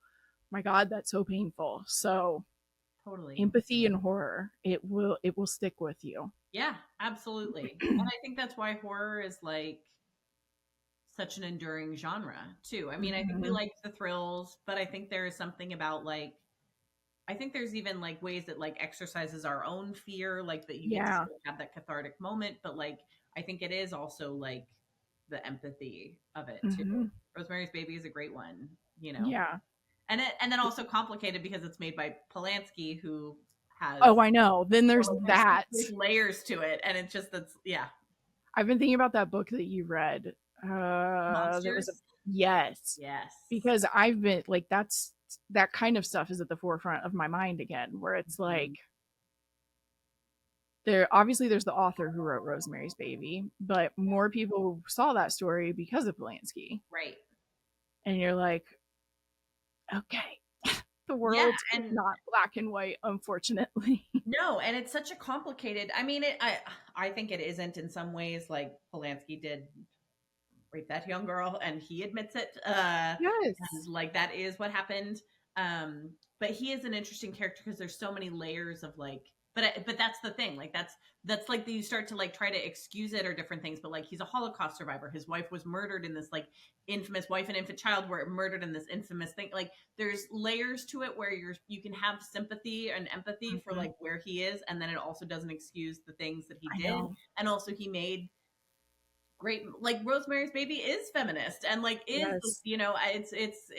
my God, that's so painful. So Totally. empathy and horror, it will stick with you. Yeah, absolutely. And I think that's why horror is like such an enduring genre too. I mean, I think we Mm-hmm. like the thrills, but I think there is something about like I think there's even like ways that like exercises our own fear, like that you get to Yeah. sort of have that cathartic moment. But like, I think it is also like the empathy of it too. Hmm. Rosemary's Baby is a great one, you know, Yeah. and then also complicated because it's made by Polanski, who has Oh, I know. Then there's that. there's layers to it, and it's just that's yeah, I've been thinking about that book that you read. There was a monsters. yes, Yes, because I've been like that kind of stuff is at the forefront of my mind again, where it's like Mhm. there's the author who wrote Rosemary's Baby, but more people saw that story because of Polanski, Right. and you're like, okay, the Yeah, world is and not black and white, unfortunately. no, and it's such a complicated. I mean, I think it isn't in some ways. Like Polanski did rape that young girl, and he admits it. And Yes, like that is what happened. But he is an interesting character because there's so many layers of like. But that's the thing. Like that's like you start to like try to excuse it or different things. But like he's a Holocaust survivor. His wife was murdered in this like infamous wife and infant child were murdered in this infamous thing. Like there's layers to it where you can have sympathy and empathy for mm-hmm. like where he is, and then it also doesn't excuse the things that he I did, know. and also he made great like Rosemary's Baby is feminist and like is Yes. it's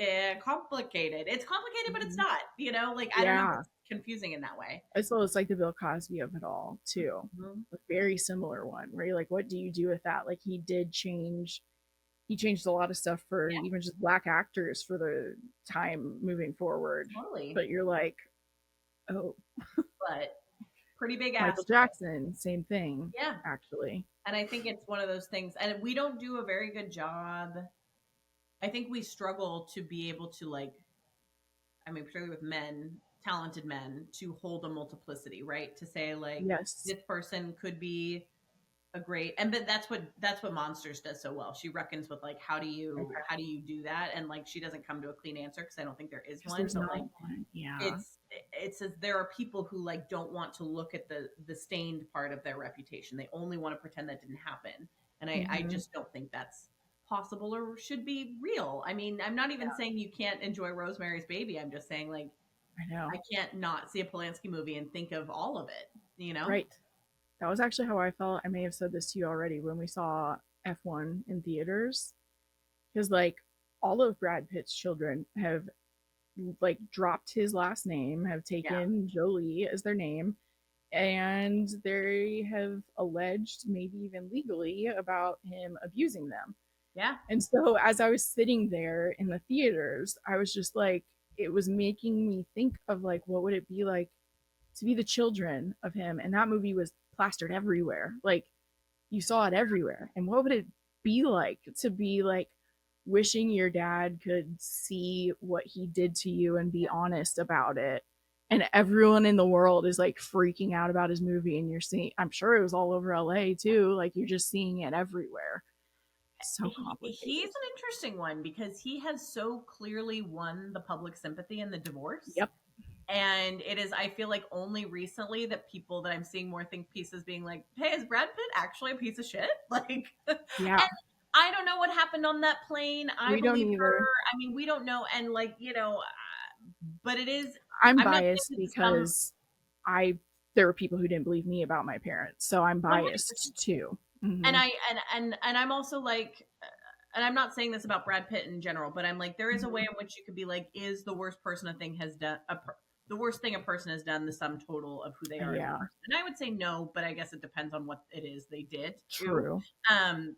complicated. It's complicated, but it's Mhm. not. Like I don't know. Yeah. It's confusing in that way. As well as like the Bill Cosby of it all too. Mhm. A very similar one where you're like, what do you do with that? Like he changed a lot of stuff for Yeah, even just black actors for the time moving forward. totally. But you're like, oh, But pretty big Michael ass. Jackson, same thing, Yeah, actually. and I think it's one of those things, and we don't do a very good job. I think we struggle to be able to like. I mean, particularly with men, talented men, to hold a multiplicity, right? To say like Yes. this person could be a great and but that's what monsters does so well. She reckons with like Okay. how do you do that, and like she doesn't come to a clean answer because I don't think there is Because one, there's but not like one. Yeah. it says there are people who like don't want to look at the stained part of their reputation. They only want to pretend that didn't happen, and I Hmm. just don't think that's possible or should be real. I mean, I'm not even Yeah, saying you can't enjoy Rosemary's Baby. I'm just saying like I know. I can't not see a Polanski movie and think of all of it. Right. That was actually how I felt. I may have said this to you already when we saw F1 in theaters. Because, like, all of Brad Pitt's children have, like, dropped his last name, have Yeah. taken Jolie as their name, and they have alleged, maybe even legally, about him abusing them. Yeah. And so, as I was sitting there in the theaters, I was just like, it was making me think of, like, what would it be like to be the children of him? And that movie was plastered everywhere. Like, you saw it everywhere. And what would it be like to be like wishing your dad could see what he did to you and be honest about it? And everyone in the world is like freaking out about his movie, and you're seeing, I'm sure it was all over LA too. Like, you're just seeing it everywhere. So He's complicated. an interesting one because he has so clearly won the public sympathy in the divorce. Yep. And it is, I feel like, only recently that people that I'm seeing more think pieces being like, hey, is Brad Pitt actually a piece of shit? Like, and Yeah. I don't know what happened on that plane. I We don't believe her. either. I mean, we don't know. And like, but it is, I'm I'm not saying biased this is some because I there were people who didn't believe me about my parents, so I'm 100%. biased too. And Hmm. and I'm also like, and I'm not saying this about Brad Pitt in general, but I'm like, there is a way Hmm. in which you could be like, is the worst person a thing has done the worst thing a person has done the sum total of who they are as a Yeah, person? And I would say no, but I guess it depends on what it is they did too. true. Um,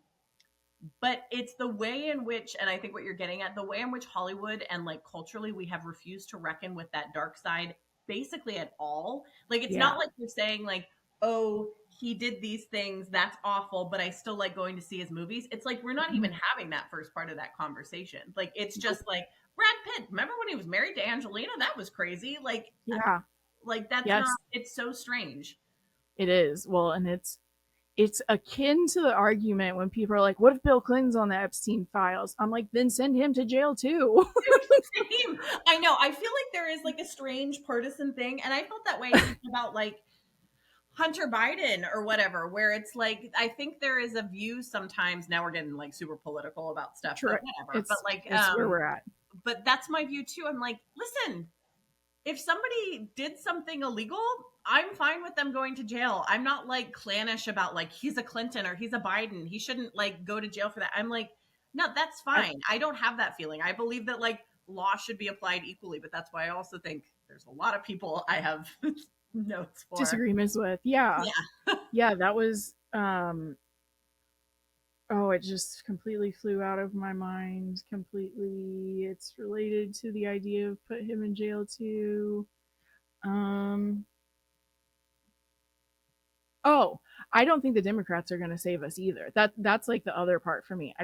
but it's the way in which, and I think what you're getting at, the way in which Hollywood and like culturally we have refused to reckon with that dark side basically at all. Like it's Yeah. not like you're saying like, oh, he did these things, that's awful, but I still like going to see his movies. It's like we're not even Mhm. having that first part of that conversation. Like it's Nope. just like Brad Pitt, remember when he was married to Angelina? That was crazy. Yeah. Like that's not, Yes, it's so strange. it is. Well, and it's akin to the argument when people are like, "What if Bill Clinton's on the Epstein files?" I'm like, "Then send him to jail too." Same. I know. I feel like there is like a strange partisan thing, and I felt that way thinking about like Hunter Biden or whatever, where it's like I think there is a view sometimes. Now we're getting like super political about stuff, True. but whatever. But like, It's where we're at. but that's my view too. I'm like, listen, if somebody did something illegal, I'm fine with them going to jail. I'm not like clannish about like he's a Clinton or he's a Biden. He shouldn't like go to jail for that. I'm like, no, that's I fine. I don't have that feeling. I believe that like law should be applied equally, but that's why I also think there's a lot of people I have notes for. disagreements with. Yeah. Yeah. Yeah, that was oh, it just completely flew out of my mind. Completely. It's related to the idea of put him in jail too. Um Oh, I don't think the Democrats are going to save us either. That's like the other part for me.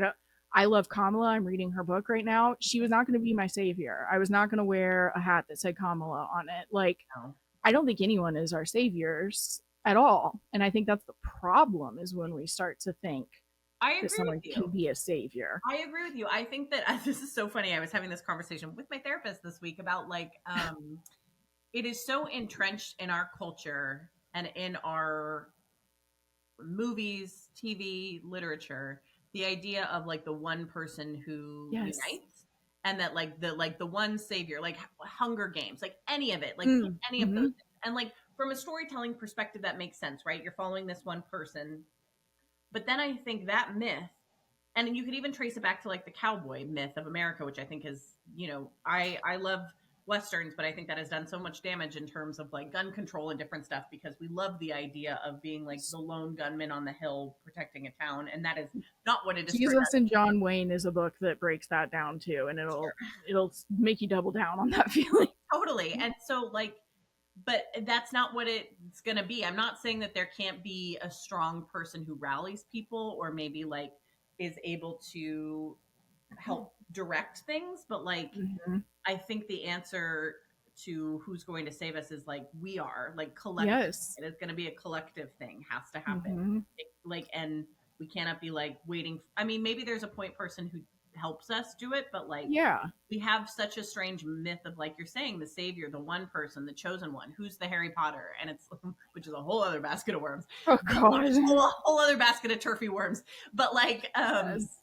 I love Kamala. I'm reading her book right now. She was not going to be my savior. I was not going to wear a hat that said Kamala on it. Like No. I don't think anyone is our saviors at all. And I think that's the problem is when we start to think I that agree with someone can you. be a savior. I agree with you. I think that this is so funny. I was having this conversation with my therapist this week about like it is so entrenched in our culture and in our movies, TV, literature, the idea of like the one person who Yes. unites and that like the one savior, like Hunger Games, like any of it, like Mm. any of those Hmm. things. And like from a storytelling perspective, that makes sense, right? You're following this one person. But then I think that myth, and you could even trace it back to like the cowboy myth of America, which I think is, I love westerns, but I think that has done so much damage in terms of like gun control and different stuff because we love the idea of being like the lone gunman on the hill protecting a town, and that is not what it is straight Jesus out. and John Wayne is a book that breaks that down too, and it'll make you double down on that feeling. Totally. And so like, but that's not what it's going to be. I'm not saying that there can't be a strong person who rallies people or maybe like is able to help direct things, but like Mm-hmm. I think the answer to who's going to save us is like we are like collective. Yes. It is going to be a collective thing, has to happen. Mm-hmm. Like, and we cannot be like waiting. I mean, maybe there's a point person who helps us do it, but like Yeah. we have such a strange myth of like you're saying the savior, the one person, the chosen one, who's the Harry Potter, and it's which is a whole other basket of worms, Oh but like God. whole other basket of turfy worms. But like Yes.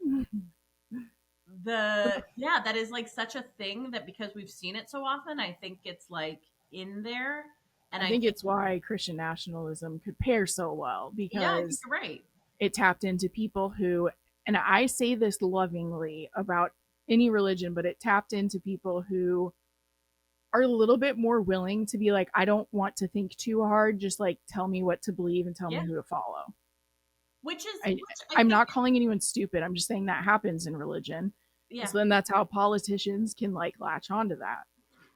the yeah, that is like such a thing that because we've seen it so often, I think it's like in there. And I I think think it's why Christian nationalism could pair so well yeah, I think because you're right. it tapped into people who, and I say this lovingly about any religion, but it tapped into people who are a little bit more willing to be like, I don't want to think too hard. Just like tell me what to believe and tell me Yeah. who to follow. Which I I'm think not calling anyone stupid. I'm just saying that happens in religion. yeah, So then that's how politicians can like latch onto that.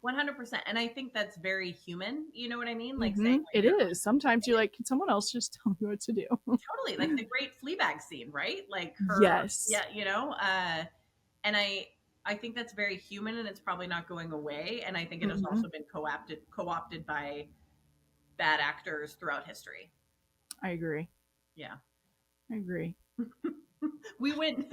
100%. And I think that's very human. You know what I mean? Like saying like It you're going is. Sometimes you're like, can someone else just tell me what to do? totally like the great Fleabag scene, right? Like her, Yes. yeah, and I think that's very human, and it's probably not going away. And I think it has Hmm. also been co-opted by bad actors throughout history. I agree. Yeah, I agree. we went.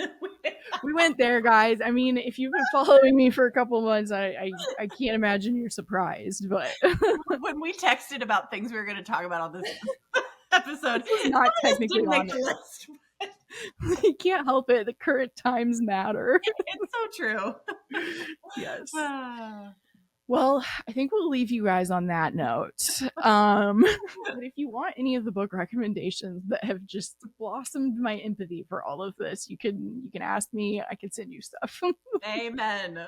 We went there, guys. I mean, if you've been following me for a couple months, I can't imagine you're surprised, but When we texted about things we were going to talk about on this episode, this was not technically didn't on make it. the list. You can't help it. The current times matter. It's so true. Yes. Well, I think we'll leave you guys on that note. But if you want any of the book recommendations that have just blossomed my empathy for all of this, you can ask me. I can send you stuff. Amen.